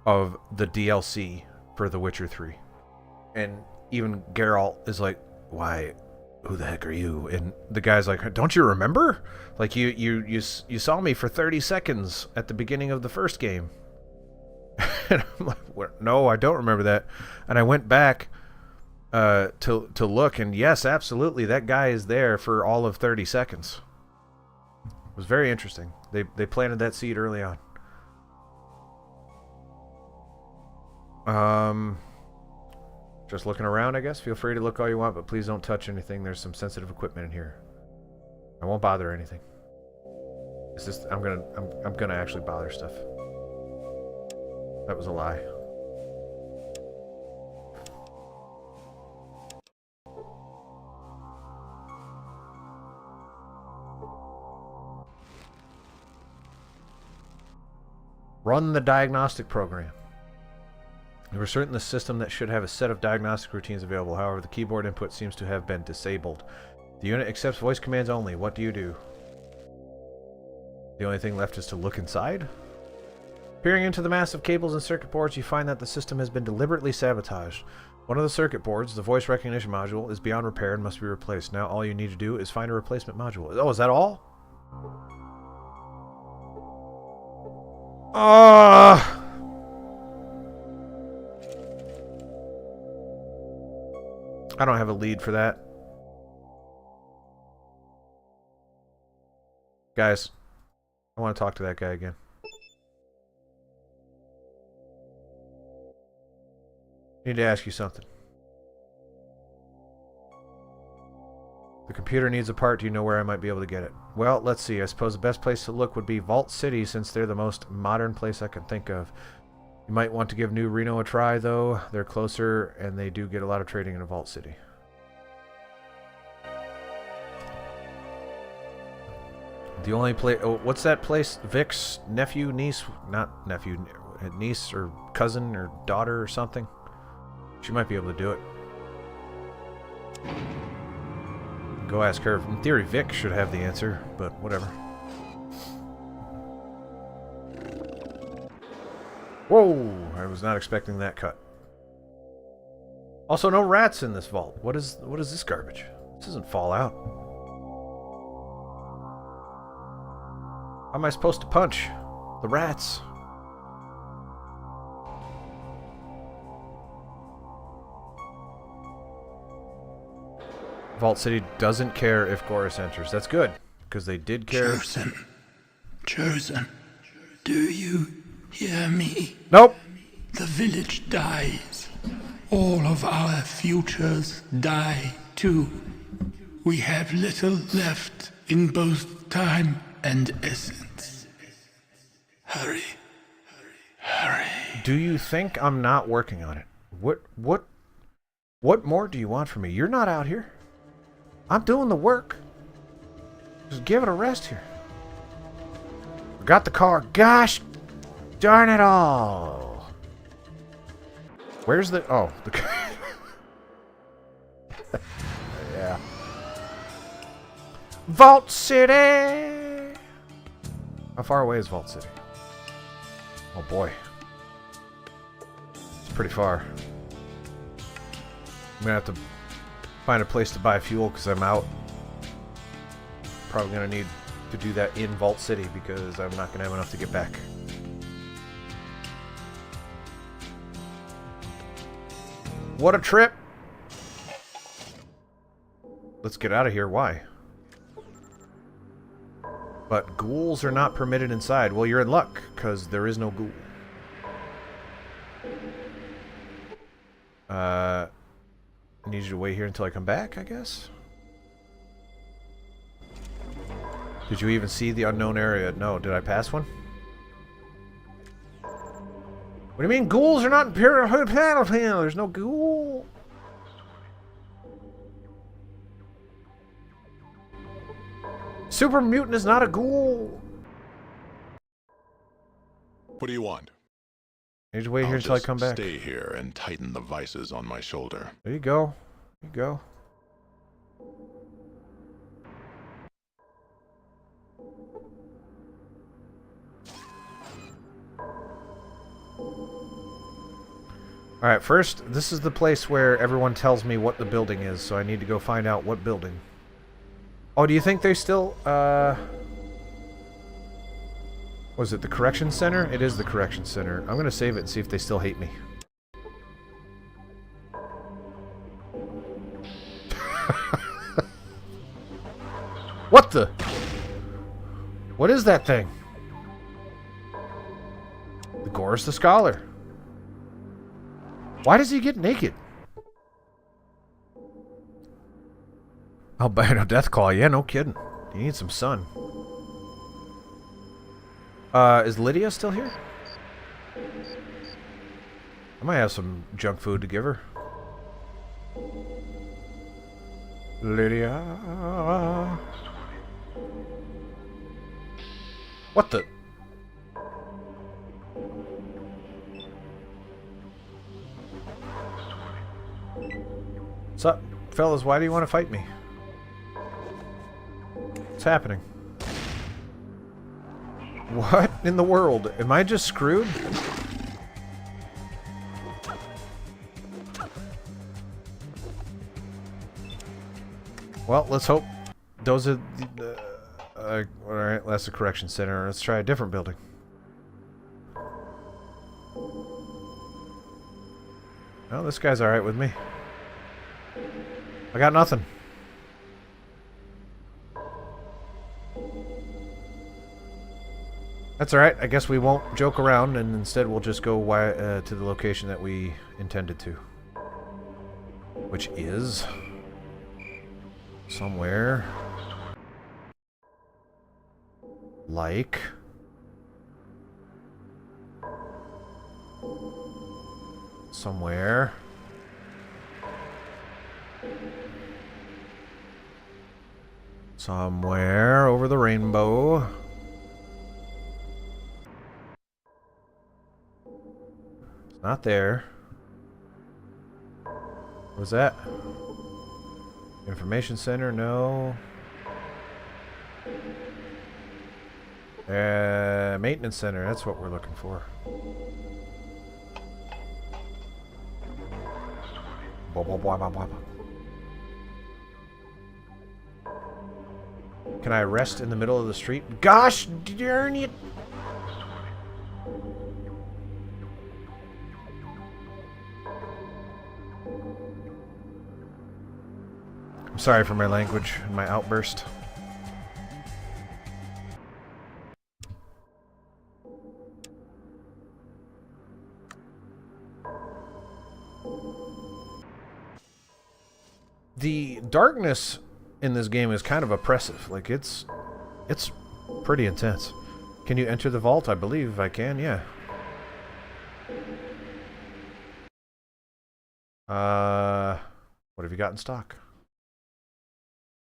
of the DLC for The Witcher 3. And even Geralt is like, "Why? Who the heck are you?" And the guy's like, "Don't you remember? Like you saw me for 30 seconds at the beginning of the first game." And I'm like, "No, I don't remember that." And I went back to look, and yes, absolutely, that guy is there for all of 30 seconds. It was very interesting. They planted that seed early on. Just looking around, I guess. Feel free to look all you want, but please don't touch anything. There's some sensitive equipment in here. I won't bother anything. It's just I'm gonna actually bother stuff. That was a lie. Run the diagnostic program. We were certain the system that should have a set of diagnostic routines available. However, the keyboard input seems to have been disabled. The unit accepts voice commands only. What do you do? The only thing left is to look inside? Peering into the mass of cables and circuit boards, you find that the system has been deliberately sabotaged. One of the circuit boards, the voice recognition module, is beyond repair and must be replaced. Now all you need to do is find a replacement module. Oh, is that all? I don't have a lead for that. Guys, I want to talk to that guy again. Need to ask you something. The computer needs a part. Do you know where I might be able to get it? Well, let's see. I suppose the best place to look would be Vault City, since they're the most modern place I can think of. You might want to give New Reno a try, though. They're closer, and they do get a lot of trading in Vault City. The only place... Oh, what's that place? Vic's nephew, niece? Not nephew. Niece or cousin or daughter or something? She might be able to do it. Go ask her. In theory, Vic should have the answer, but whatever. Whoa! I was not expecting that cut. Also, no rats in this vault. What is this garbage? This isn't Fallout. How am I supposed to punch the rats? Vault City doesn't care if Gorys enters. That's good, because they did care. Chosen, do you hear me? Nope. The village dies. All of our futures die too. We have little left in both time and essence. Hurry. Hurry. Do you think I'm not working on it? What more do you want from me? You're not out here. I'm doing the work. Just give it a rest here. Got the car. Gosh darn it all. Where's the... Oh. The yeah. Vault City! How far away is Vault City? Oh boy. It's pretty far. I'm gonna have to find a place to buy fuel because I'm out. Probably gonna need to do that in Vault City because I'm not gonna have enough to get back. What a trip! Let's get out of here. Why? But ghouls are not permitted inside. Well, you're in luck because there is no ghoul. I need you to wait here until I come back, I guess? Did you even see the unknown area? No. Did I pass one? What do you mean ghouls are not in Battlefield? There's no ghoul. Super Mutant is not a ghoul. What do you want? I need to wait here until I come back. Stay here and tighten the vices on my shoulder. There you go. There you go. Alright, first, this is the place where everyone tells me what the building is, so I need to go find out what building. Oh, do you think they still, was it the correction center? It is the correction center. I'm gonna save it and see if they still hate me. What the? What is that thing? The Gorys the Scholar. Why does he get naked? Albino Deathclaw. Yeah, no kidding. You need some sun. Is Lydia still here? I might have some junk food to give her. Lydia. What the? What's up, fellas? Why do you want to fight me? What's happening? What in the world? Am I just screwed? Well, let's hope those are the... Alright, that's the correction center. Let's try a different building. Oh, this guy's alright with me. I got nothing. That's alright. I guess we won't joke around, and instead we'll just go to the location that we intended to. which is somewhere like somewhere over the rainbow. It's not there. What was that? Information center? No. Maintenance center. That's what we're looking for. Can I rest in the middle of the street? Gosh darn it! I'm sorry for my language and my outburst. The darkness in this game is kind of oppressive. Like, it's pretty intense. Can you enter the vault? I believe I can, yeah. What have you got in stock?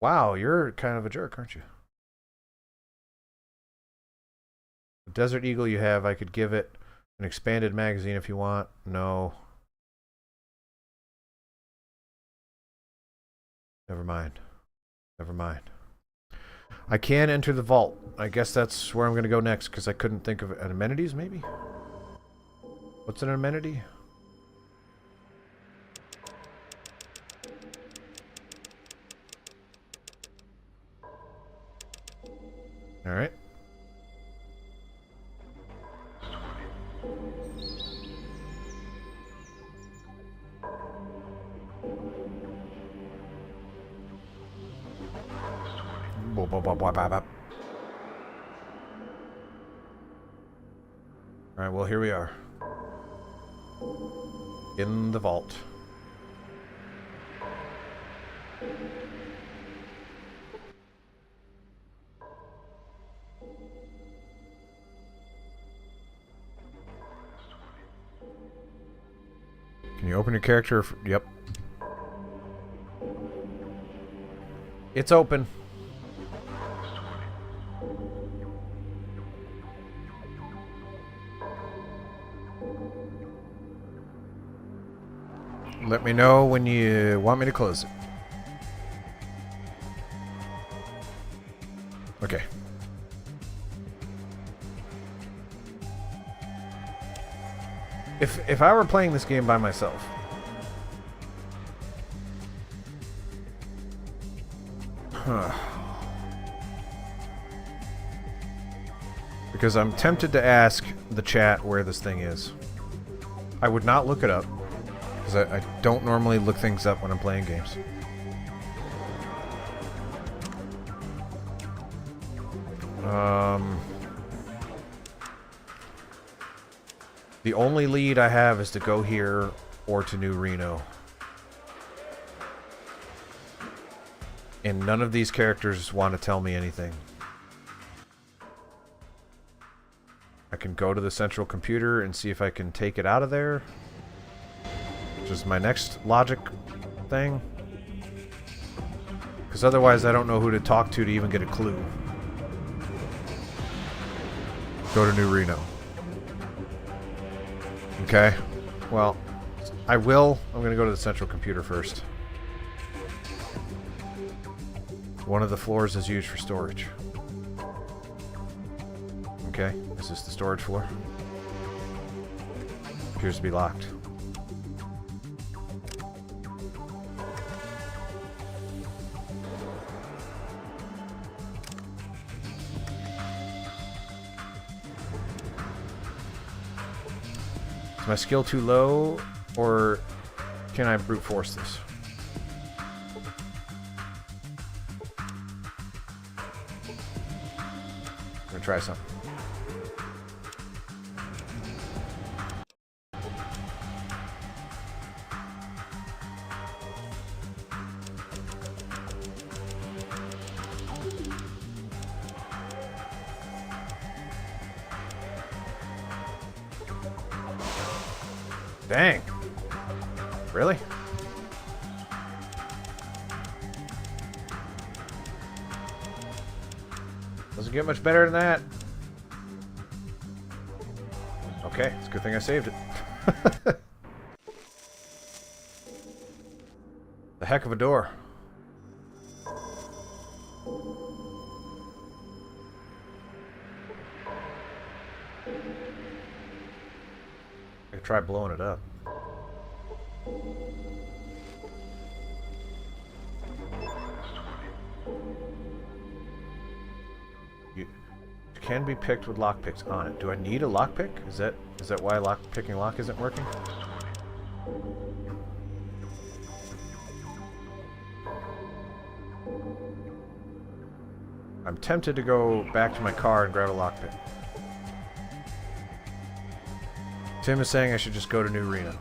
Wow, you're kind of a jerk, aren't you? The Desert Eagle you have, I could give it an expanded magazine if you want. No. Never mind. Never mind. I can enter the vault. I guess that's where I'm going to go next, because I couldn't think of an amenities, maybe? What's an amenity? Alright. Alright, well, here we are. In the vault. Can you open your character? Yep. It's open. Let me know when you want me to close it. Okay. If I were playing this game by myself, because I'm tempted to ask the chat where this thing is. I would not look it up, because I don't normally look things up when I'm playing games. The only lead I have is to go here or to New Reno. And none of these characters want to tell me anything. I can go to the central computer and see if I can take it out of there, which is my next logic thing. Because otherwise I don't know who to talk to even get a clue. Go to New Reno. Okay. Well, I will. I'm going to go to the central computer first. One of the floors is used for storage. Okay. Is this the storage floor? Appears to be locked. Is my skill too low, or can I brute force this? I'm gonna try something. Dang. Really? Doesn't get much better than that. Okay, it's a good thing I saved it. The heck of a door. I could try blowing it up. You can be picked with lockpicks on it. Do I need a lockpick? Is that why picking lock isn't working? I'm tempted to go back to my car and grab a lockpick. Tim is saying I should just go to New Reno.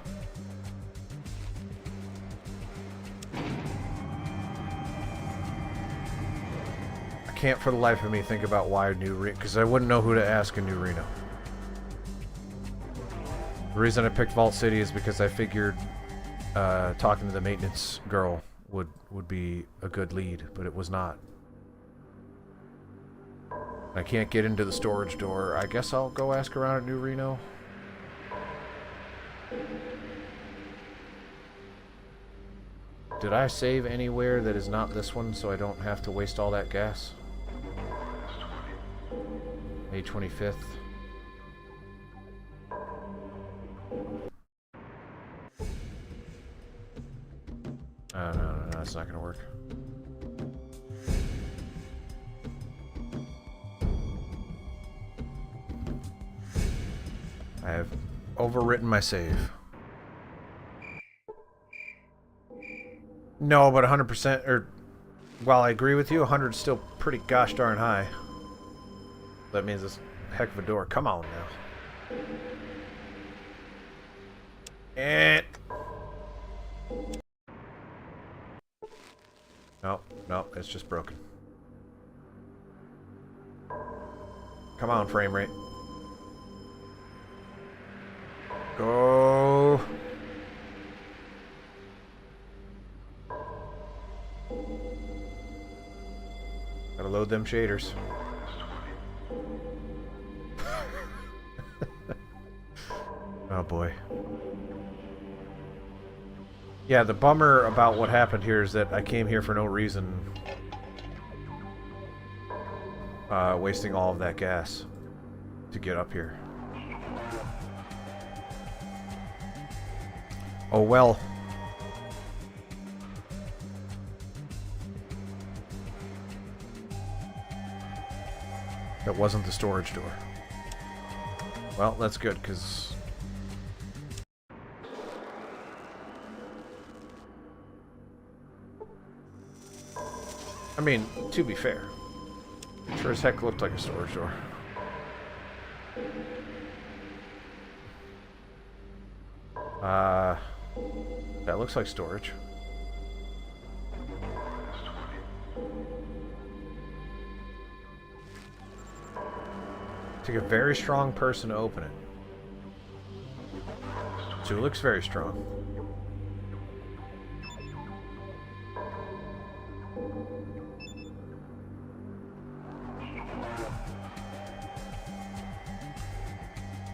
I can't for the life of me think about why New Reno, because I wouldn't know who to ask in New Reno. The reason I picked Vault City is because I figured talking to the maintenance girl would be a good lead, but it was not. I can't get into the storage door. I guess I'll go ask around at New Reno. Did I save anywhere that is not this one so I don't have to waste all that gas? May 25th. No, that's not gonna work. I have overwritten my save. No, but 100%, or while I agree with you, 100 is still pretty gosh darn high. That means it's a heck of a door. Come on now. And no, it's just broken. Come on, frame rate. Go. Gotta load them shaders. Oh boy. Yeah, the bummer about what happened here is that I came here for no reason. Wasting all of that gas to get up here. Oh well. That wasn't the storage door. Well, that's good, because... I mean, to be fair, it sure as heck looked like a storage door. That looks like storage. Take a very strong person to open it. So it looks very strong.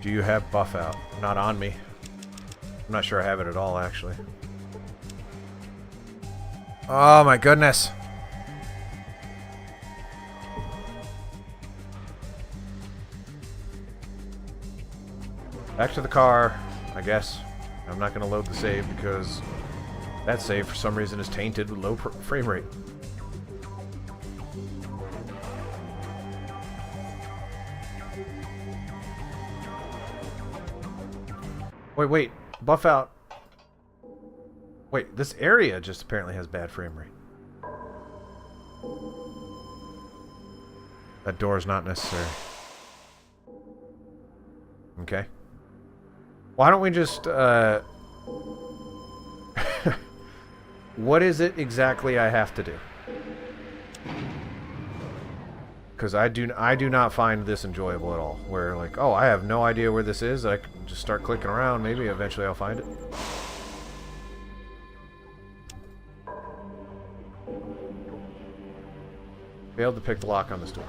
Do you have buff out? Not on me. I'm not sure I have it at all, actually. Oh my goodness. Back to the car, I guess. I'm not going to load the save because that save for some reason is tainted with low frame rate. Wait, buff out. Wait, this area just apparently has bad frame rate. That door is not necessary. Okay. Why don't we just, what is it exactly I have to do? Because I do not find this enjoyable at all. Where like, oh, I have no idea where this is. I can just start clicking around. Maybe eventually I'll find it. Failed to pick the lock on this door.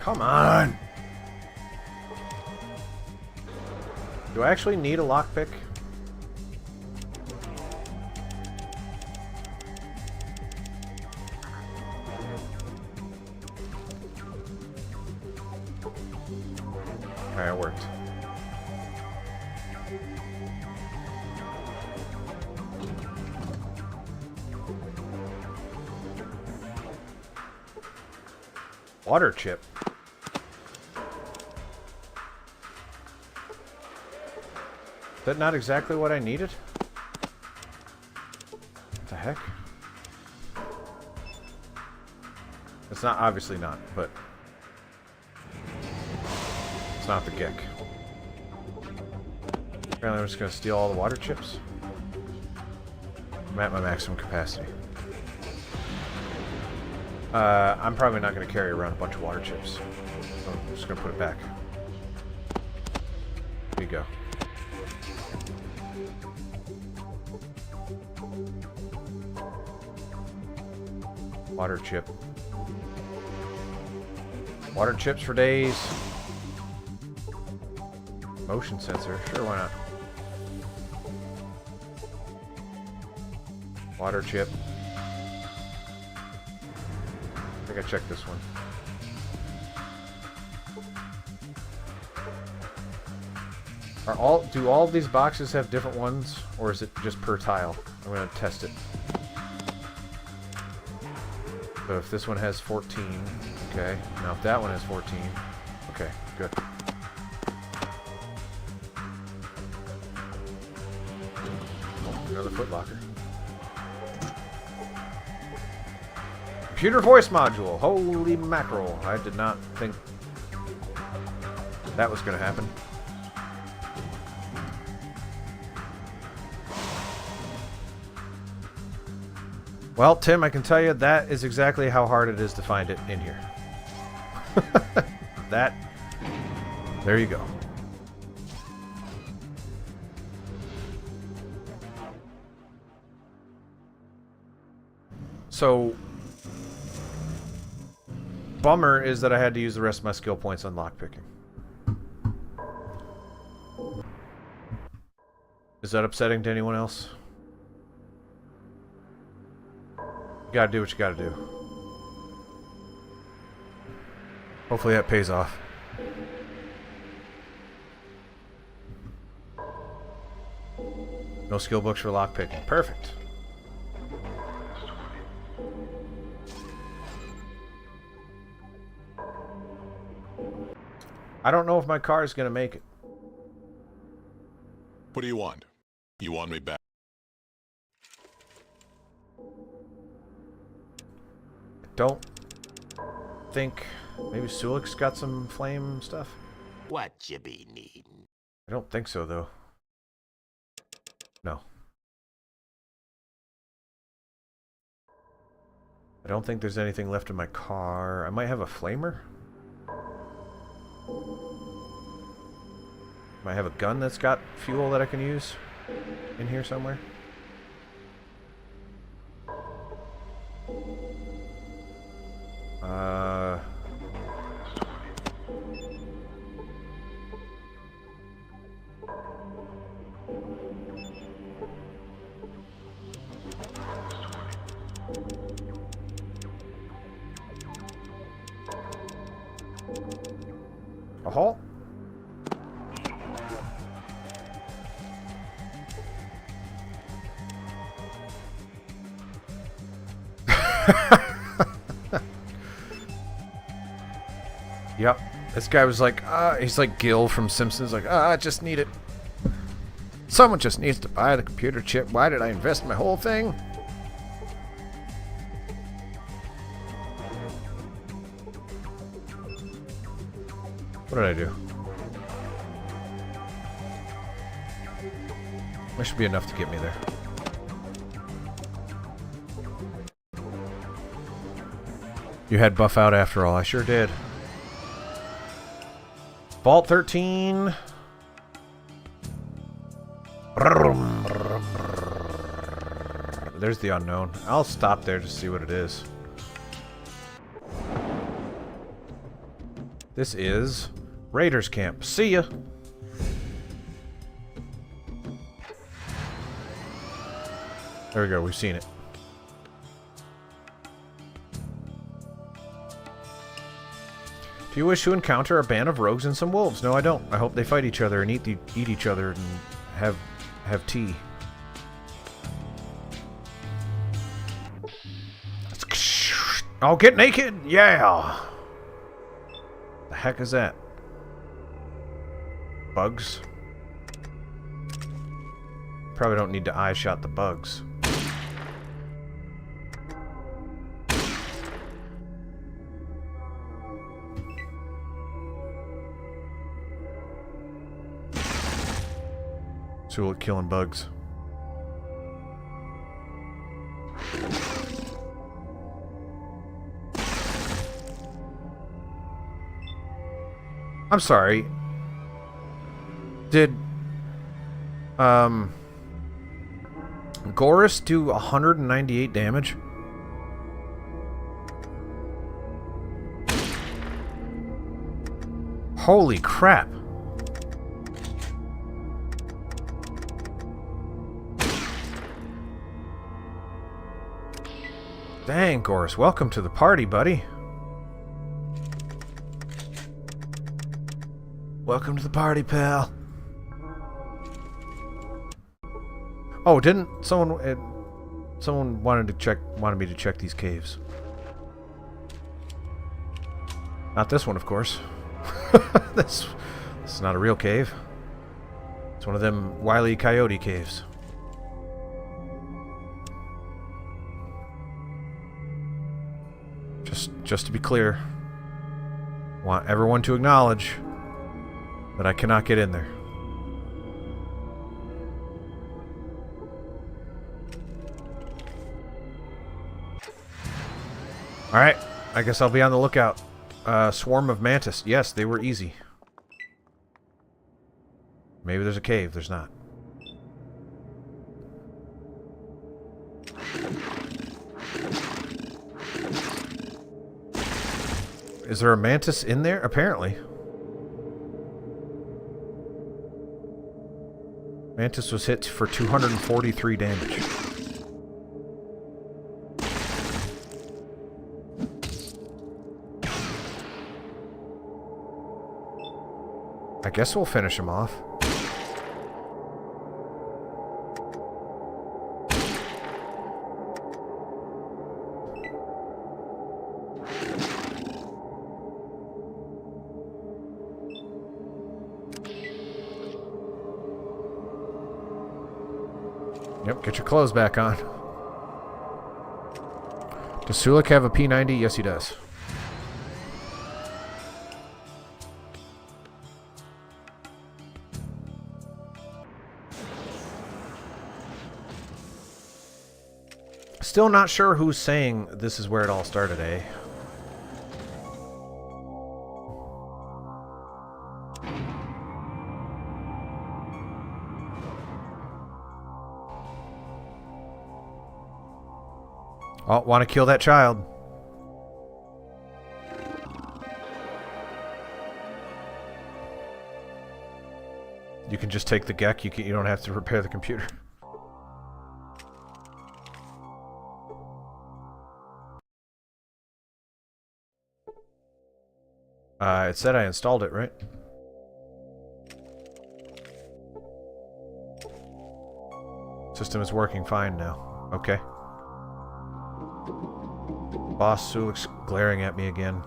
Come on! Do I actually need a lockpick? Alright, it worked. Water chip. Is that not exactly what I needed? What the heck? It's not, obviously not, but it's not the Gek. Apparently I'm just gonna steal all the water chips. I'm at my maximum capacity. I'm probably not gonna carry around a bunch of water chips. So I'm just gonna put it back. There you go. Water chip. Water chips for days. Motion sensor. Sure, why not? Water chip. I think I checked this one. Do all of these boxes have different ones, or is it just per tile? I'm gonna test it. So if this one has 14, okay. Now if that one has 14, okay, good. Oh, another footlocker. Computer voice module. Holy mackerel. I did not think that was going to happen. Well, Tim, I can tell you that is exactly how hard it is to find it in here. There you go. So, bummer is that I had to use the rest of my skill points on lockpicking. Is that upsetting to anyone else? You gotta do what you gotta do. Hopefully that pays off. No skill books for lockpicking. Perfect. I don't know if my car is gonna make it. What do you want? You want me back? Don't think maybe Sulik's got some flame stuff. What you be needing? I don't think so though. No. I don't think there's anything left in my car. I might have a flamer. Might have a gun that's got fuel that I can use in here somewhere. A halt? Yep. This guy was like, he's like Gil from Simpsons, like, I just need it. Someone just needs to buy the computer chip. Why did I invest my whole thing? What did I do? That should be enough to get me there. You had buff out after all. I sure did. Vault 13. There's the unknown. I'll stop there to see what it is. This is Raiders Camp. See ya! There we go, we've seen it. Do you wish to encounter a band of rogues and some wolves? No, I don't. I hope they fight each other and eat each other and have tea. I'll get naked! Yeah! The heck is that? Bugs? Probably don't need to eye shot the bugs. So we'll killing bugs. I'm sorry. Did Gorus do 198 damage? Holy crap. Dang, Gorus, welcome to the party, buddy. Welcome to the party, pal. Oh, didn't someone wanted me to check these caves. Not this one, of course. This is not a real cave. It's one of them Wile E. Coyote caves. Just to be clear, I want everyone to acknowledge that I cannot get in there. Alright, I guess I'll be on the lookout. Swarm of mantis. Yes, they were easy. Maybe there's a cave. There's not. Is there a mantis in there? Apparently. Mantis was hit for 243 damage. I guess we'll finish him off. Yep, get your clothes back on. Does Sulik have a P90? Yes, he does. Still not sure who's saying this is where it all started, eh? Oh, want to kill that child. You can just take the Gek. You don't have to repair the computer. It said I installed it, right? System is working fine now. Okay. Boss Sulik's glaring at me again.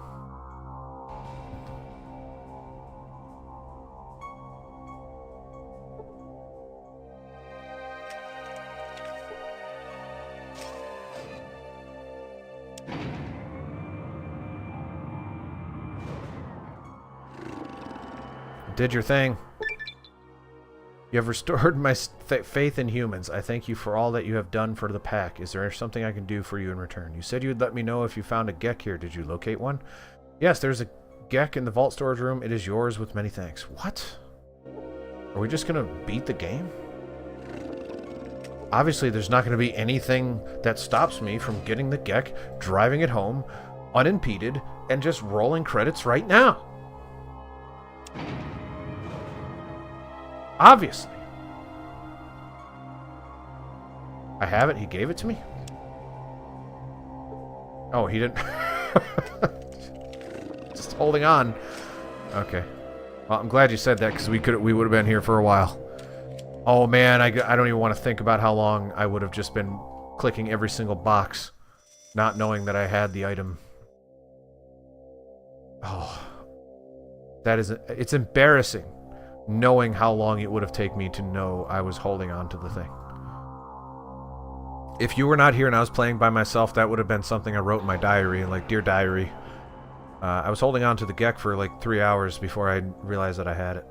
Did your thing. You have restored my faith in humans. I thank you for all that you have done for the pack. Is there something I can do for you in return? You said you'd let me know if you found a Gek here. Did you locate one? Yes, there's a Gek in the vault storage room. It is yours with many thanks. What? Are we just going to beat the game? Obviously, there's not going to be anything that stops me from getting the Gek, driving it home, unimpeded, and just rolling credits right now. Obviously. I have it. He gave it to me? Oh, he didn't. Just holding on. Okay. Well, I'm glad you said that because we would have been here for a while. Oh man, I don't even want to think about how long I would have just been clicking every single box, not knowing that I had the item. Oh. It's embarrassing. Knowing how long it would have taken me to know I was holding on to the thing. If you were not here and I was playing by myself, that would have been something I wrote in my diary, like, Dear Diary. I was holding on to the Gek for like 3 hours before I realized that I had it.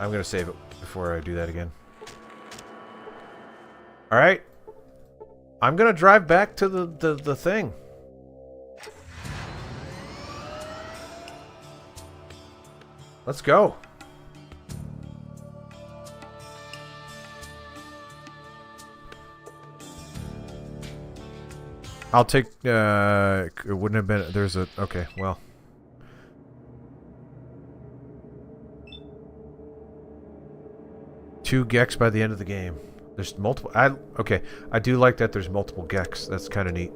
I'm going to save it before I do that again. Alright. I'm going to drive back to the thing. Let's go. I'll take, it wouldn't have been, there's a, okay, well. Two Geks by the end of the game. There's multiple, okay, I do like that there's multiple Geks. That's kind of neat.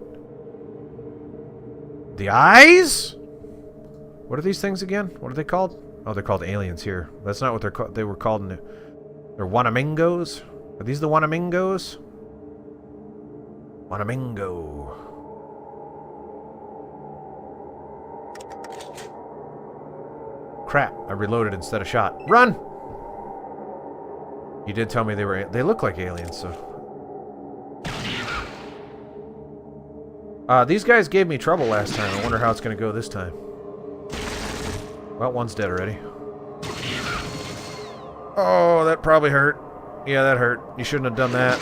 The eyes? What are these things again? What are they called? Oh, they're called aliens here. That's not what they're called. They were called in the... They're Wanamingos? Are these the Wanamingos? Wanamingo. Crap, I reloaded instead of shot. Run! You did tell me they were... They look like aliens, so... These guys gave me trouble last time. I wonder how it's going to go this time. Well, one's dead already. Oh, that probably hurt. Yeah, that hurt. You shouldn't have done that.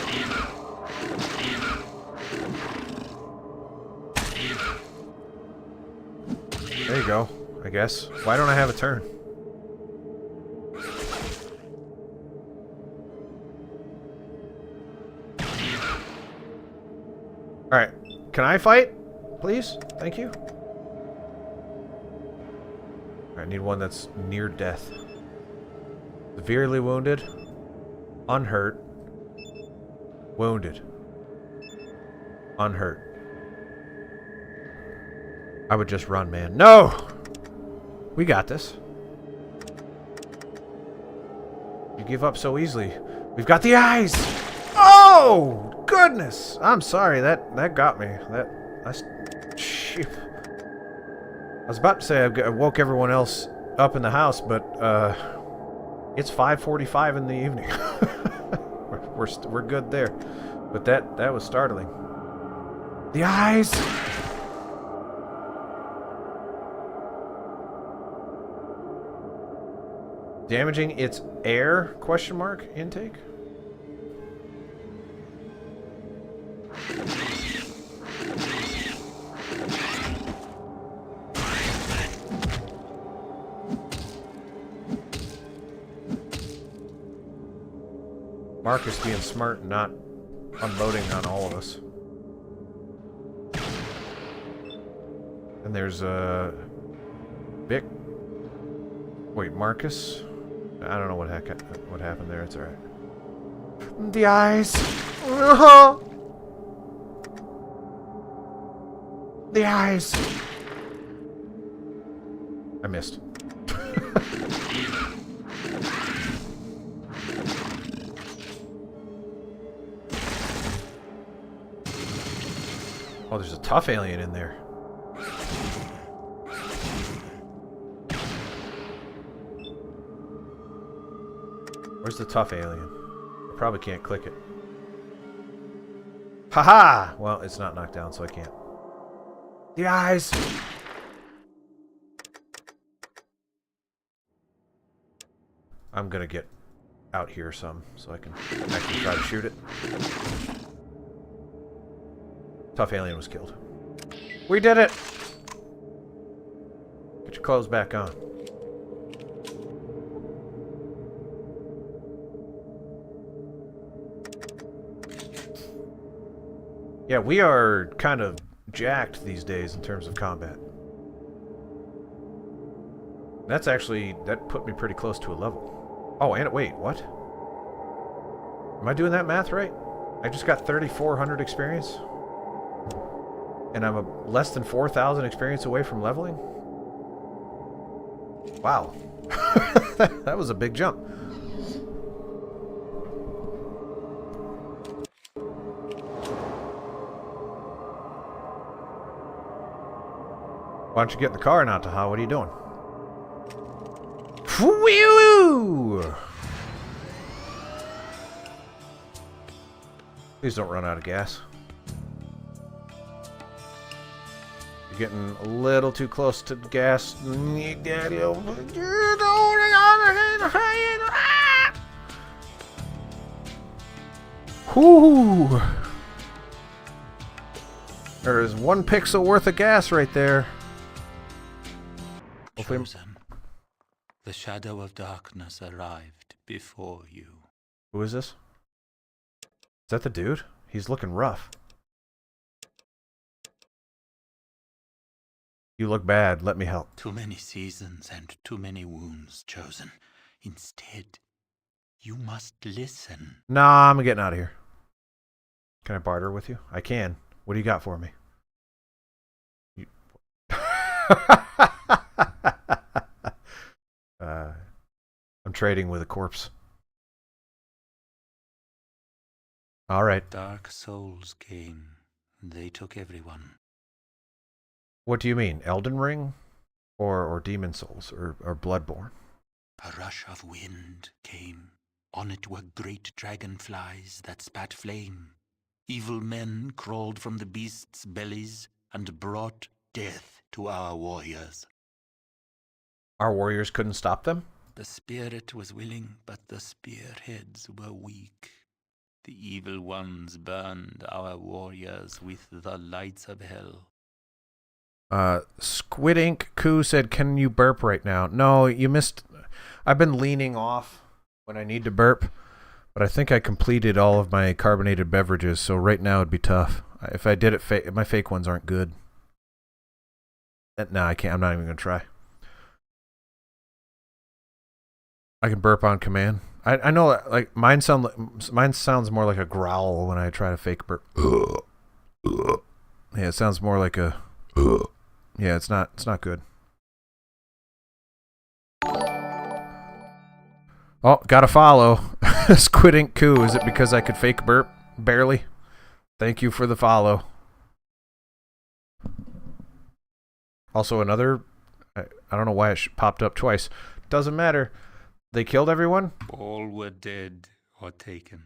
There you go, I guess. Why don't I have a turn? Alright. Can I fight? Please? Thank you. I need one that's near death. Severely wounded. Unhurt. Wounded. Unhurt. I would just run, man. No! We got this. You give up so easily. We've got the eyes! Oh! Goodness! I'm sorry, that got me. Shit. I was about to say I woke everyone else up in the house, but it's 5:45 in the evening. we're good there, but that was startling. The eyes. Damaging its air? Question mark intake. Marcus being smart and not unloading on all of us. And there's a Vic. Wait, Marcus? I don't know what happened there. It's alright. The eyes. The eyes. I missed. Oh, there's a tough alien in there. Where's the tough alien? I probably can't click it. Haha! Well, it's not knocked down, so I can't. The eyes! I'm gonna get out here some so I can actually try to shoot it. Tough alien was killed. We did it! Get your clothes back on. Yeah, we are kind of jacked these days in terms of combat. That's actually, that put me pretty close to a level. Oh, and wait, what? Am I doing that math right? I just got 3,400 experience? And I'm less than 4,000 experience away from leveling? Wow. That was a big jump. Why don't you get in the car, Nataha? What are you doing? Whee-oo! Please don't run out of gas. You're getting a little too close to gas. Daddy over. Whoo! There is 1 pixel worth of gas right there. Chosen, the shadow of darkness arrived before you. Who is this? Is that the dude? He's looking rough. You look bad. Let me help. Too many seasons and too many wounds, Chosen. Instead, you must listen. Nah, I'm getting out of here. Can I barter with you? I can. What do you got for me? You... I'm trading with a corpse. All right. Dark souls came. They took everyone. What do you mean? Elden Ring? Or Demon Souls? Or Bloodborne? A rush of wind came. On it were great dragonflies that spat flame. Evil men crawled from the beasts' bellies and brought death to our warriors. Our warriors couldn't stop them? The spirit was willing, but the spearheads were weak. The evil ones burned our warriors with the lights of hell. Squid Ink Koo said, can you burp right now? No, you missed. I've been leaning off when I need to burp, but I think I completed all of my carbonated beverages, so right now it'd be tough. If I did it, my fake ones aren't good. No, I can't. I'm not even going to try. I can burp on command. I know, like, mine sounds more like a growl when I try to fake burp. Yeah, it sounds more like a... Yeah, it's not good. Oh, gotta follow. Squid Ink Koo. Is it because I could fake burp? Barely. Thank you for the follow. Also another... I don't know why it popped up twice. Doesn't matter. They killed everyone? All were dead or taken.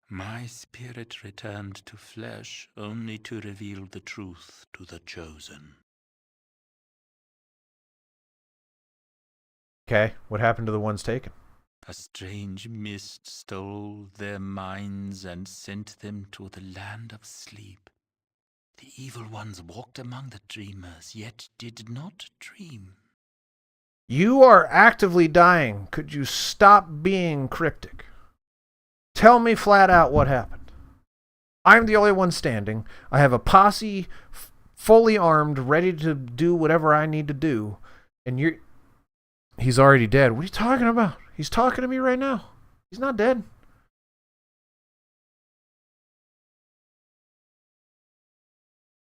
My spirit returned to flesh only to reveal the truth to the chosen. Okay, what happened to the ones taken? A strange mist stole their minds and sent them to the land of sleep. The evil ones walked among the dreamers, yet did not dream. You are actively dying. Could you stop being cryptic? Tell me flat out what happened. I'm the only one standing. I have a posse fully armed, ready to do whatever I need to do. And you're... He's already dead. What are you talking about? He's talking to me right now. He's not dead.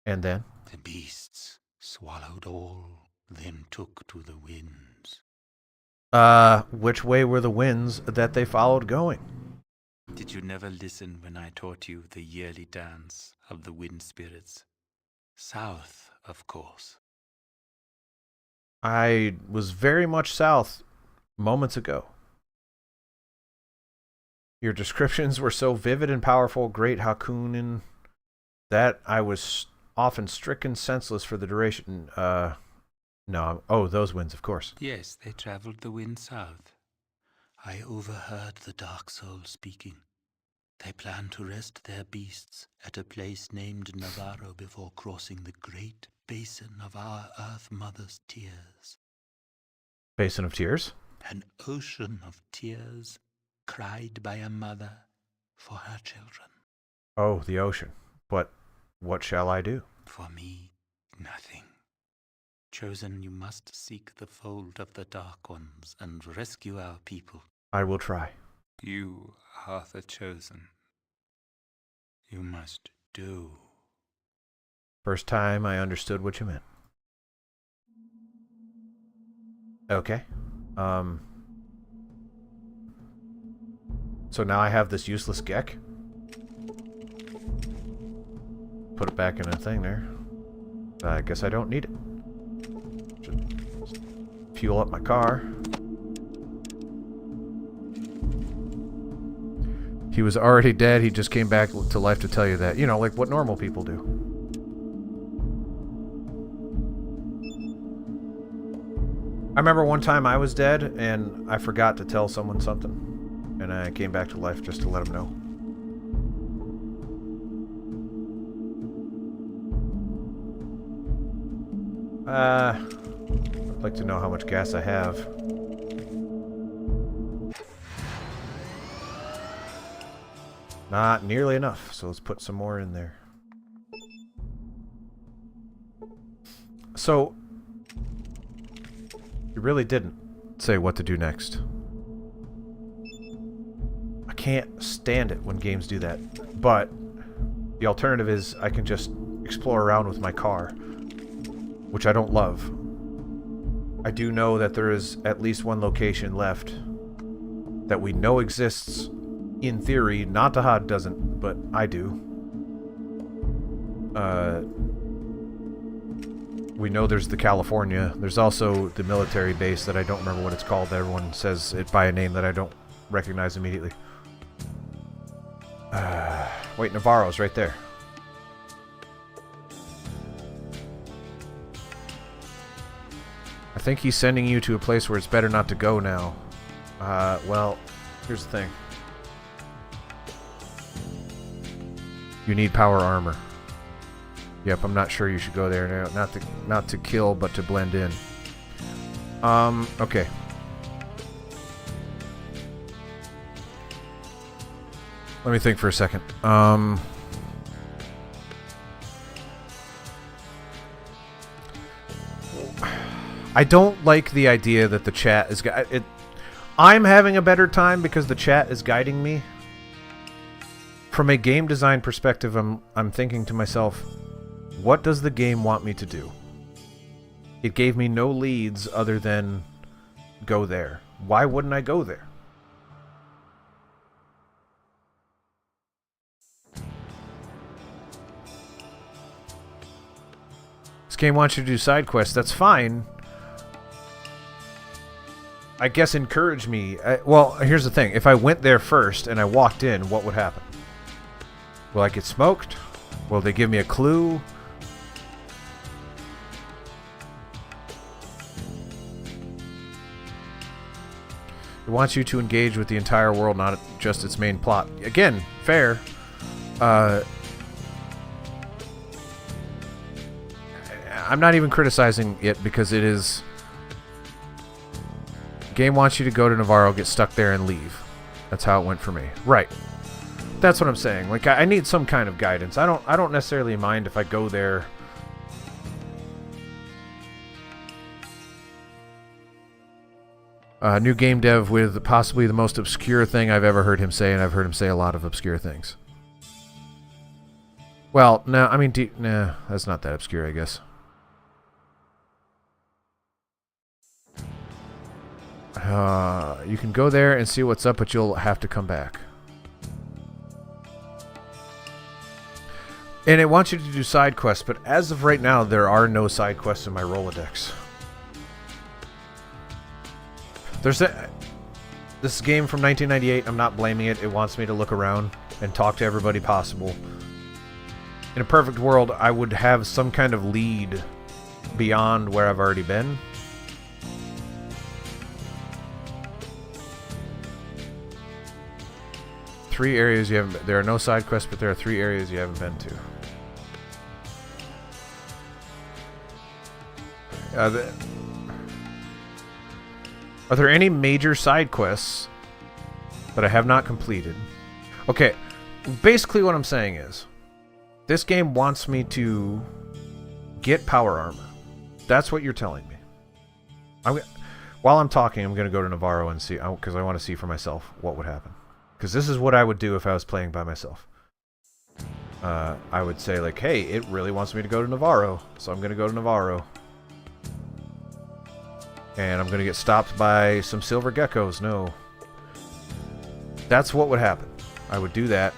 And then? The beasts swallowed all, then took to the winds. Which way were the winds that they followed going? Did you never listen when I taught you the yearly dance of the wind spirits? South, of course. I was very much south moments ago. Your descriptions were so vivid and powerful, great Hakunin, that I was often stricken senseless for the duration. No. Oh, those winds, of course. Yes, they traveled the wind south. I overheard the Dark Soul speaking. They plan to rest their beasts at a place named Navarro before crossing the great basin of our Earth Mother's tears. Basin of Tears? An ocean of tears cried by a mother for her children. Oh, the ocean. But what shall I do? For me, nothing. Chosen, you must seek the fold of the Dark Ones and rescue our people. I will try. You are the Chosen. You must do. First time I understood what you meant. Okay. So now I have this useless Gek. Put it back in a thing there. I guess I don't need it. Should fuel up my car. He was already dead. He just came back to life to tell you that. You know, like what normal people do. I remember one time I was dead and I forgot to tell someone something. And I came back to life just to let them know. I'd like to know how much gas I have. Not nearly enough, so let's put some more in there. So, you really didn't say what to do next. I can't stand it when games do that, but the alternative is I can just explore around with my car, which I don't love. I do know that there is at least one location left that we know exists in theory. Natahad doesn't, but I do. We know there's the California. There's also the military base that I don't remember what it's called. Everyone says it by a name that I don't recognize immediately. Wait, Navarro's right there. I think he's sending you to a place where it's better not to go now. Well, here's the thing. You need power armor. Yep, I'm not sure you should go there now. Not to kill, but to blend in. Okay. Let me think for a second. I don't like the idea that the chat is... I'm having a better time because the chat is guiding me. From a game design perspective, I'm thinking to myself, what does the game want me to do? It gave me no leads other than go there. Why wouldn't I go there? This game wants you to do side quests. That's fine. I guess encourage me. Well, here's the thing. If I went there first and I walked in, what would happen? Will I get smoked? Will they give me a clue? It wants you to engage with the entire world, not just its main plot. Again, fair. I'm not even criticizing it because it is... Game wants you to go to Navarro, get stuck there, and leave. That's how it went for me. Right. That's what I'm saying. Like, I need some kind of guidance. I don't necessarily mind if I go there. New game dev with possibly the most obscure thing I've ever heard him say, and I've heard him say a lot of obscure things. Well, no, I mean, nah, that's not that obscure, I guess. You can go there and see what's up, but you'll have to come back. And it wants you to do side quests, but as of right now, there are no side quests in my Rolodex. There's this game from 1998. I'm not blaming it. It wants me to look around and talk to everybody possible. In a perfect world, I would have some kind of lead beyond where I've already been. Three areas you haven't... There are no side quests, but there are 3 areas you haven't been to. Are there any major side quests that I have not completed? Okay, basically what I'm saying is, this game wants me to get power armor. That's what you're telling me. While I'm talking, I'm going to go to Navarro and see, because I want to see for myself what would happen. Because this is what I would do if I was playing by myself. I would say, like, hey, it really wants me to go to Navarro, so I'm going to go to Navarro. And I'm going to get stopped by some silver geckos. No. That's what would happen. I would do that.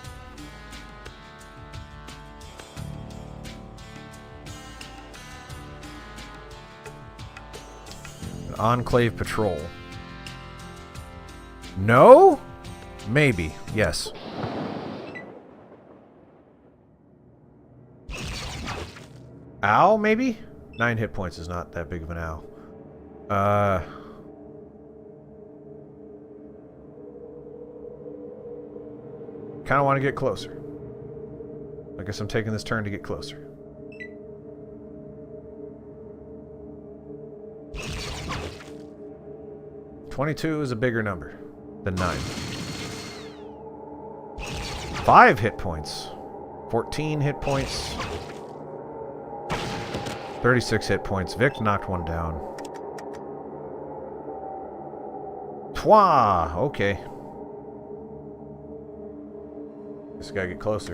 An Enclave patrol. No? Maybe. Yes. Ow, maybe? 9 hit points is not that big of an ow. Kind of want to get closer. I guess I'm taking this turn to get closer. $22 is a bigger number than 9. 5 hit points. 14 hit points. 36 hit points. Vic knocked one down. Twa! Okay. Just gotta get closer.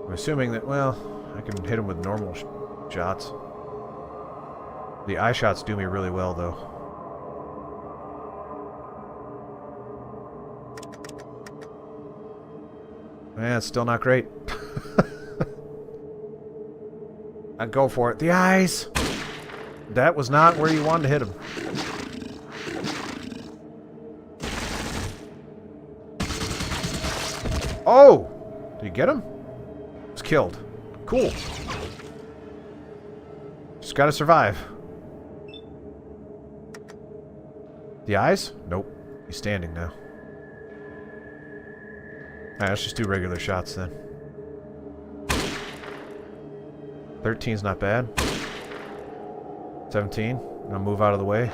I'm assuming that, well, I can hit him with normal shots. The eye shots do me really well, though. Man, it's still not great. I'd go for it. The eyes! That was not where you wanted to hit him. Oh! Did you get him? He was killed. Cool. Just gotta survive. The eyes? Nope. He's standing now. Alright, let's just do regular shots then. 13's not bad. 17. I'm gonna move out of the way.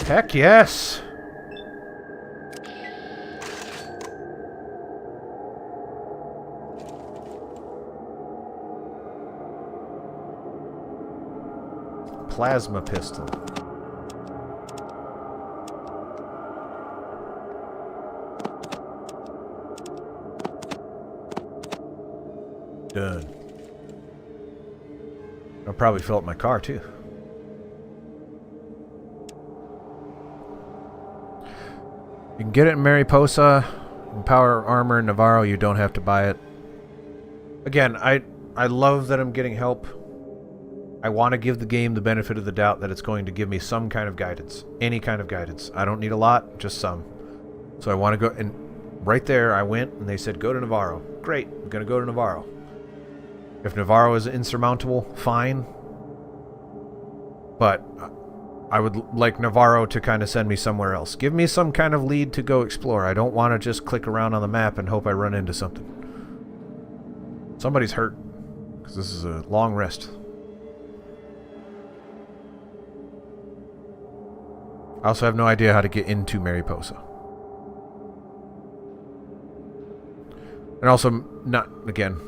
Heck yes! Plasma pistol. Done. I'll probably fill up my car too. You can get it in Mariposa. In Power Armor in Navarro, you don't have to buy it. Again, I love that I'm getting help. I want to give the game the benefit of the doubt that it's going to give me some kind of guidance. Any kind of guidance. I don't need a lot, just some. So I want to go, and right there I went and they said go to Navarro. Great, I'm going to go to Navarro. If Navarro is insurmountable, fine. But I would like Navarro to kind of send me somewhere else. Give me some kind of lead to go explore. I don't want to just click around on the map and hope I run into something. Somebody's hurt. Because this is a long rest. I also have no idea how to get into Mariposa. And also, not, again,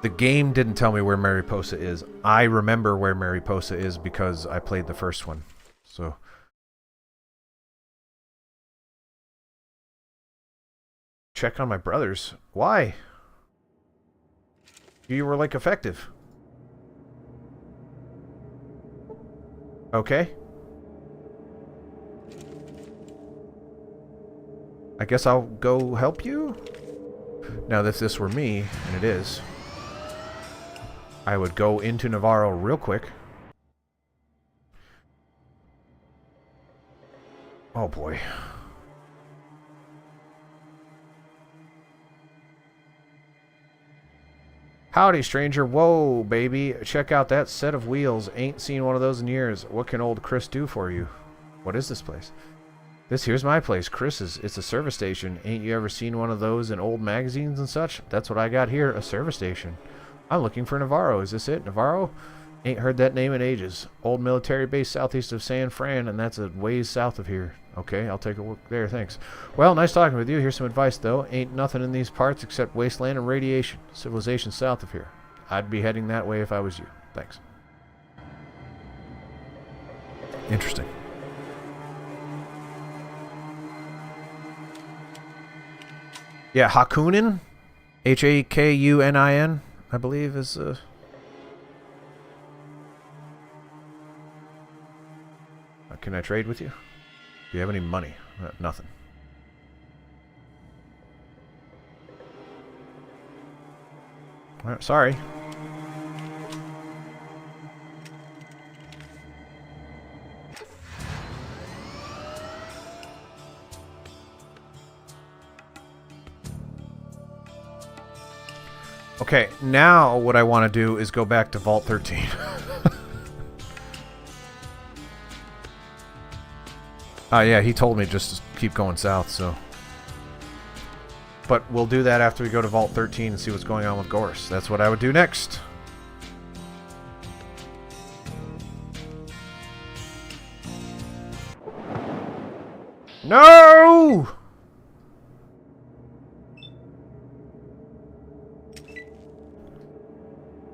the game didn't tell me where Mariposa is. I remember where Mariposa is because I played the first one. So, check on my brothers. Why? You were like effective. Okay. I guess I'll go help you? Now, if this were me, and it is, I would go into Navarro real quick. Oh boy. Howdy, stranger. Whoa, baby. Check out that set of wheels. Ain't seen one of those in years. What can old Chris do for you? What is this place? This here's my place, Chris's. It's a service station. Ain't you ever seen one of those in old magazines and such? That's what I got here, a service station. I'm looking for Navarro. Is this it, Navarro? Ain't heard that name in ages. Old military base southeast of San Fran, and that's a ways south of here. Okay, I'll take a look there, thanks. Well, nice talking with you. Here's some advice, though. Ain't nothing in these parts except wasteland and radiation. Civilization south of here. I'd be heading that way if I was you. Thanks. Interesting. Yeah, Hakunin? Hakunin, I believe, is... Can I trade with you? Do you have any money? Nothing. Sorry. Okay, now what I want to do is go back to Vault 13. Yeah, he told me just to keep going south, so... But we'll do that after we go to Vault 13 and see what's going on with Gorse. That's what I would do next. No!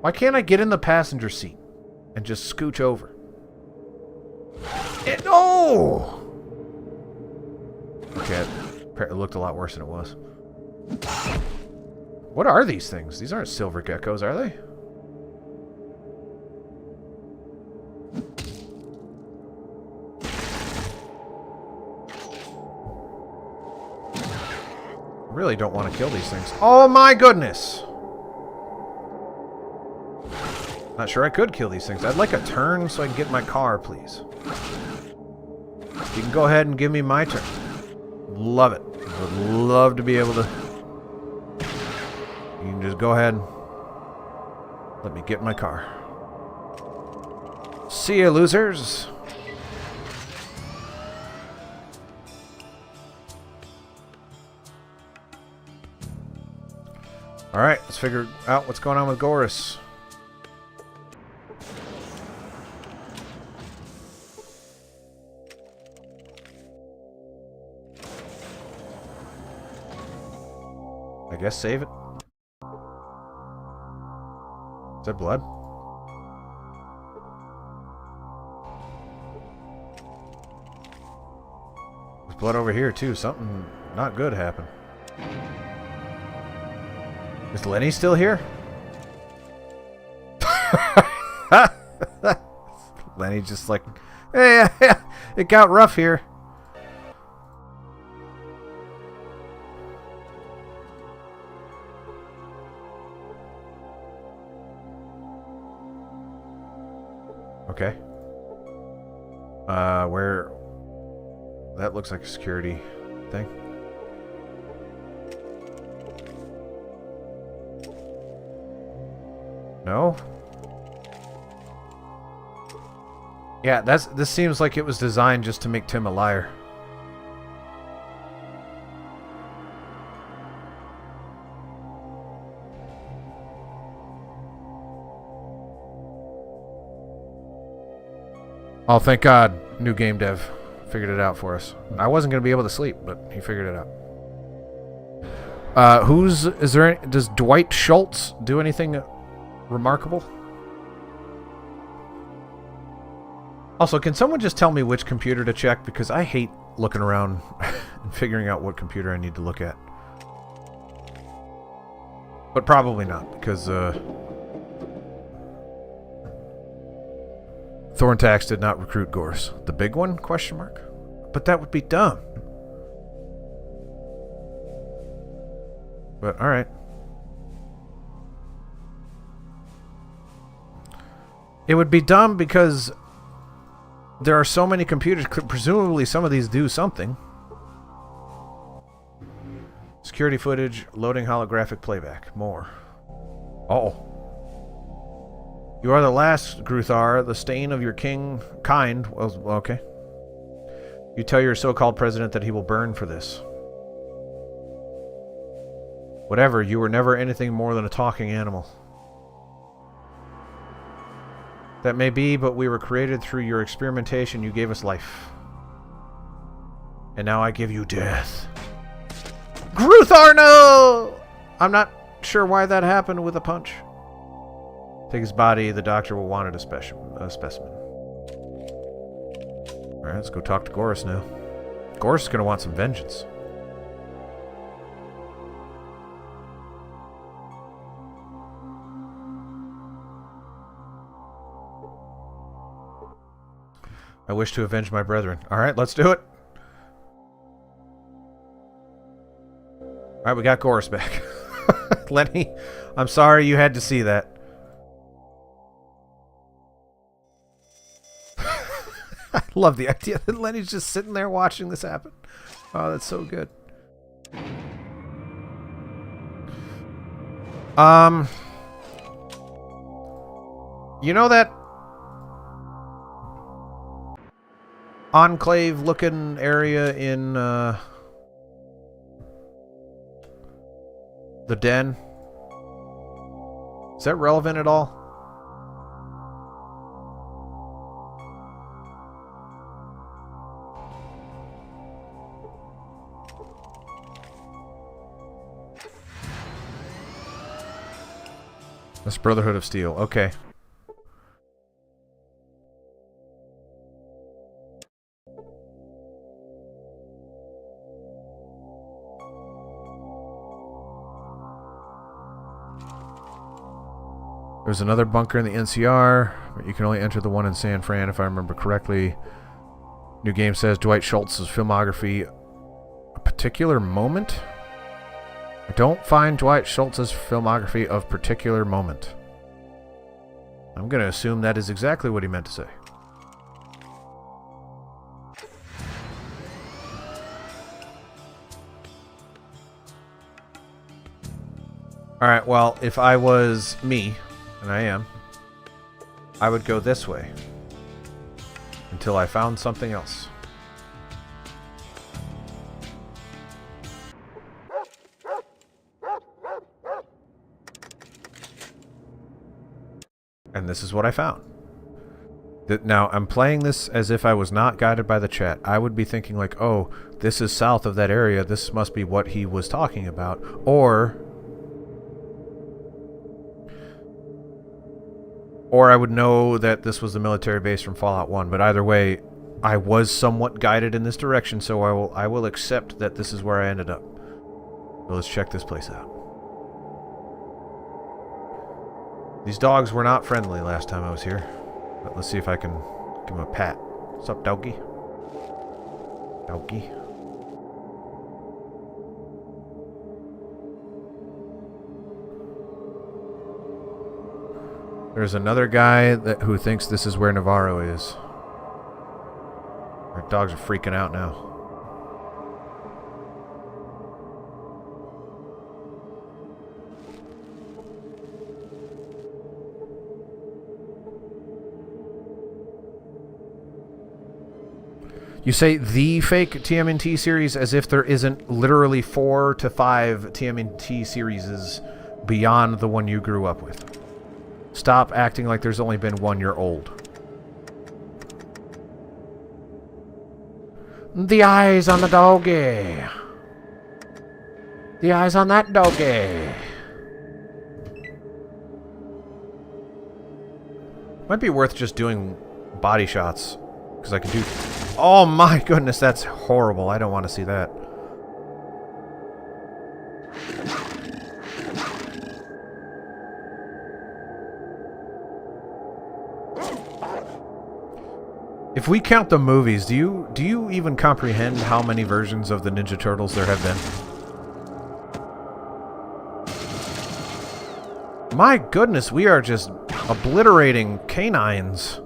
Why can't I get in the passenger seat and just scooch over? No! Okay, it looked a lot worse than it was. What are these things? These aren't silver geckos, are they? I really don't want to kill these things. Oh my goodness! Not sure I could kill these things. I'd like a turn so I can get in my car, please. You can go ahead and give me my turn. Love it. Would love to be able to... You can just go ahead and let me get in my car. See ya, losers. Alright, let's figure out what's going on with Gorse. I guess save it. Is that blood? There's blood over here too. Something not good happened. Is Lenny still here? Lenny just like, hey, it got rough here. Okay. Where... That looks like a security thing. No? Yeah, this seems like it was designed just to make Tim a liar. Oh, thank God. New game dev figured it out for us. I wasn't going to be able to sleep, but he figured it out. Does Dwight Schultz do anything remarkable? Also, can someone just tell me which computer to check? Because I hate looking around and figuring out what computer I need to look at. But probably not, because, Thorntax did not recruit Gorse. The big one? Question mark. But that would be dumb. But alright. It would be dumb because There are so many computers. Presumably some of these do something. Security footage, loading holographic playback. More. Uh-oh. You are the last, Gruthar, the stain of your kind. Well, okay. You tell your so-called president that he will burn for this. Whatever, you were never anything more than a talking animal. That may be, but we were created through your experimentation. You gave us life. And now I give you death. Gruthar, no! I'm not sure why that happened with a punch. Take his body. The doctor will want it a specimen. Alright, let's go talk to Gorus now. Gorus is going to want some vengeance. I wish to avenge my brethren. Alright, let's do it. Alright, we got Gorus back. Lenny, I'm sorry you had to see that. I love the idea that Lenny's just sitting there watching this happen. Oh, that's so good. You know that enclave-looking area in the den? Is that relevant at all? That's Brotherhood of Steel. Okay. There's another bunker in the NCR, but you can only enter the one in San Fran if I remember correctly. New game says Dwight Schultz's filmography, a particular moment? I don't find Dwight Schultz's filmography of particular moment. I'm going to assume that is exactly what he meant to say. Alright, well, if I was me, and I am, I would go this way until I found something else. And this is what I found. Now, I'm playing this as if I was not guided by the chat. I would be thinking like, oh, this is south of that area. This must be what he was talking about. Or I would know that this was the military base from Fallout 1. But either way, I was somewhat guided in this direction, so I will accept that this is where I ended up. So let's check this place out. These dogs were not friendly last time I was here. But let's see if I can give him a pat. What's up, doggy? Doggy. There's another guy who thinks this is where Navarro is. Our dogs are freaking out now. You say the fake TMNT series as if there isn't literally 4 to 5 TMNT series beyond the one you grew up with. Stop acting like there's only been one year old. The eyes on the doggy. The eyes on that doggy. Might be worth just doing body shots. Because I can do... Oh my goodness, that's horrible. I don't want to see that. If we count the movies, do you even comprehend how many versions of the Ninja Turtles there have been? My goodness, we are just obliterating canines.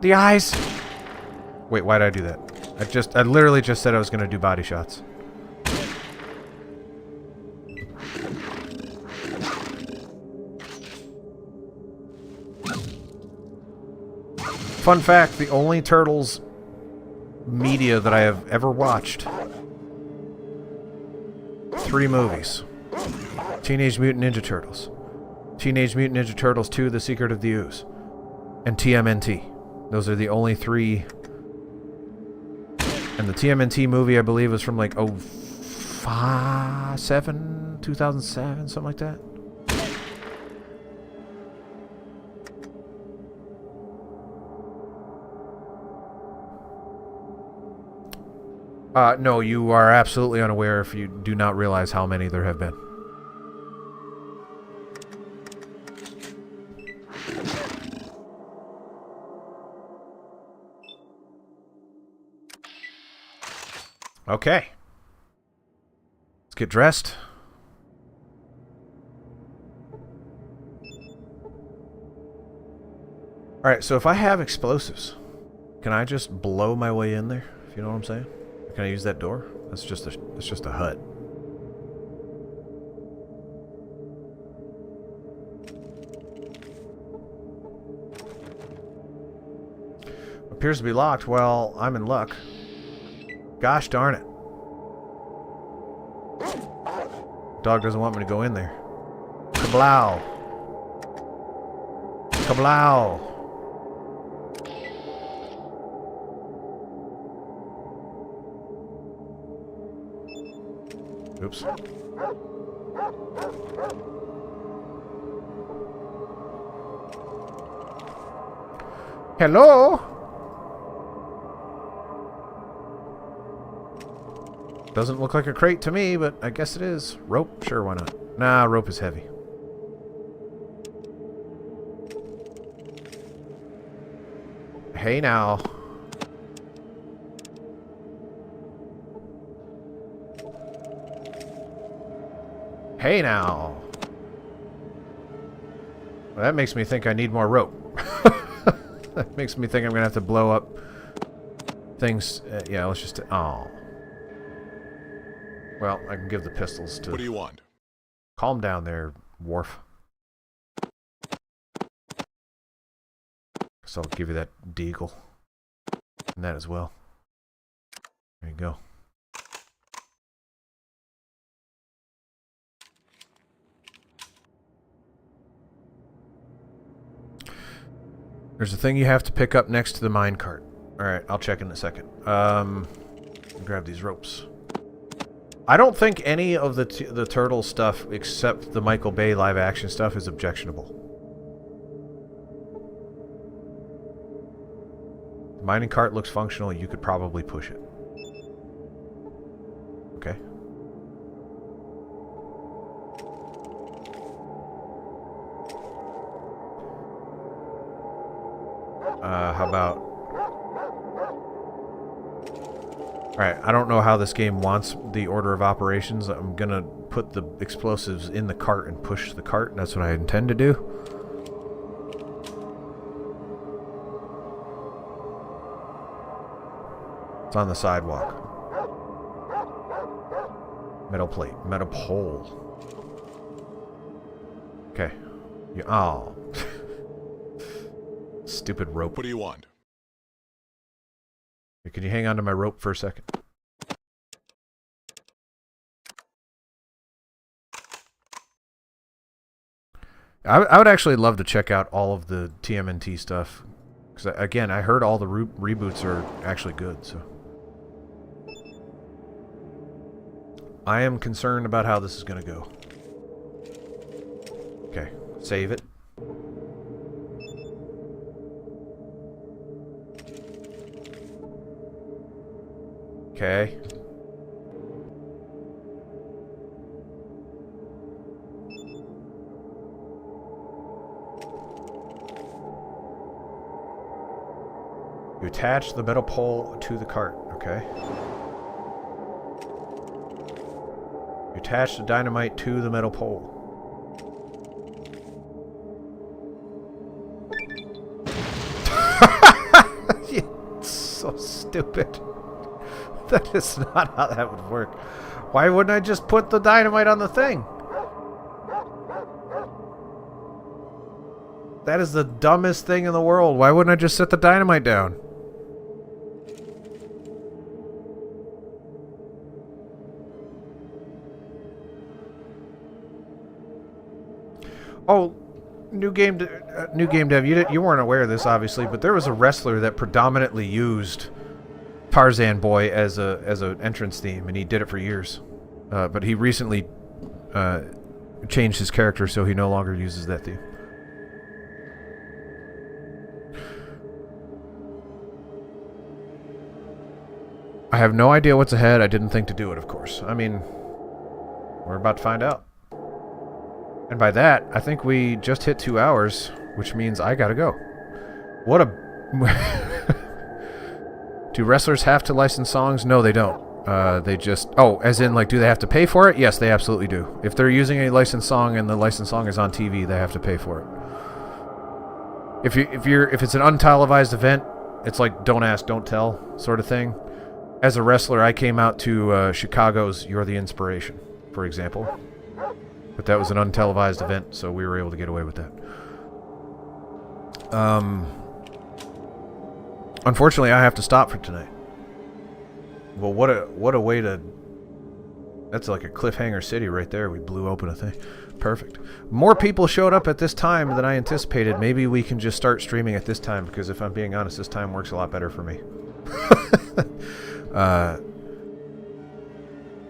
The eyes! Wait, why did I do that? I literally just said I was gonna do body shots. Fun fact, the only Turtles media that I have ever watched. 3 movies. Teenage Mutant Ninja Turtles. Teenage Mutant Ninja Turtles 2, The Secret of the Ooze. And TMNT. Those are the only 3. And the TMNT movie, I believe, was from like 2007, something like that. No, you are absolutely unaware if you do not realize how many there have been. Okay. Let's get dressed. Alright, so if I have explosives, can I just blow my way in there? If you know what I'm saying? Can I use that door? That's just a hut. Appears to be locked. Well, I'm in luck. Gosh darn it. Dog doesn't want me to go in there. Kablow. Kablow. Oops. Hello? Doesn't look like a crate to me, but I guess it is. Rope? Sure, why not? Nah, rope is heavy. Hey now. Hey now. Well, that makes me think I need more rope. That makes me think I'm gonna have to blow up things. Yeah, let's just. Oh. Well, I can give the pistols to... What do you want? Calm down there, Worf. So I'll give you that deagle. And that as well. There you go. There's a thing you have to pick up next to the minecart. Alright, I'll check in a second. Grab these ropes. I don't think any of the Turtle stuff, except the Michael Bay live-action stuff, is objectionable. The mining cart looks functional. You could probably push it. Okay. How about... Alright, I don't know how this game wants the order of operations. I'm gonna put the explosives in the cart and push the cart, and that's what I intend to do. It's on the sidewalk. Metal plate. Metal pole. Okay. Oh. Stupid rope. What do you want? Can you hang on to my rope for a second? I would actually love to check out all of the TMNT stuff. Because, again, I heard all the reboots are actually good, so... I am concerned about how this is going to go. Okay, save it. Okay. You attach the metal pole to the cart, okay? You attach the dynamite to the metal pole. so stupid. That is not how that would work. Why wouldn't I just put the dynamite on the thing? That is the dumbest thing in the world. Why wouldn't I just set the dynamite down? Oh, new game dev. You weren't aware of this, obviously, but there was a wrestler that predominantly used Tarzan Boy as an entrance theme, and he did it for years. But he recently changed his character, so he no longer uses that theme. I have no idea what's ahead. I didn't think to do it, of course. I mean, we're about to find out. And by that, I think we just hit 2 hours, which means I gotta go. What a... Do wrestlers have to license songs? No, they don't. They just... Oh, as in, like, do they have to pay for it? Yes, they absolutely do. If they're using a licensed song and the licensed song is on TV, they have to pay for it. If it's an untelevised event, it's like don't ask, don't tell sort of thing. As a wrestler, I came out to Chicago's You're the Inspiration, for example. But that was an untelevised event, so we were able to get away with that. Unfortunately, I have to stop for tonight. Well, what a way to... That's like a cliffhanger city right there. We blew open a thing. Perfect. More people showed up at this time than I anticipated. Maybe we can just start streaming at this time, because if I'm being honest, this time works a lot better for me.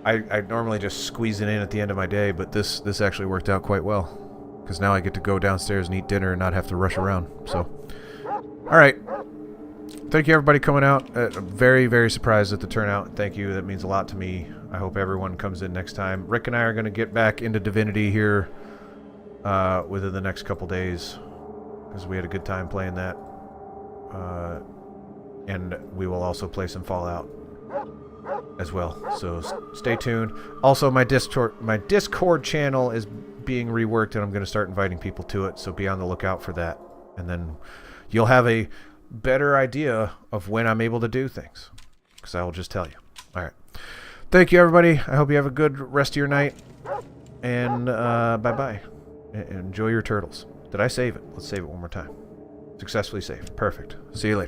I normally just squeeze it in at the end of my day, but this actually worked out quite well, because now I get to go downstairs and eat dinner and not have to rush around. So, all right. Thank you, everybody, coming out. I'm very, very surprised at the turnout. Thank you. That means a lot to me. I hope everyone comes in next time. Rick and I are going to get back into Divinity here within the next couple days, because we had a good time playing that. And we will also play some Fallout as well. So stay tuned. Also, my Discord channel is being reworked, and I'm going to start inviting people to it. So be on the lookout for that, and then you'll have a better idea of when I'm able to do things, because I will just tell you. All right. Thank you, everybody. I hope you have a good rest of your night, and bye-bye. Enjoy your turtles. Did I save it? Let's save it one more time. Successfully saved. Perfect. See you later.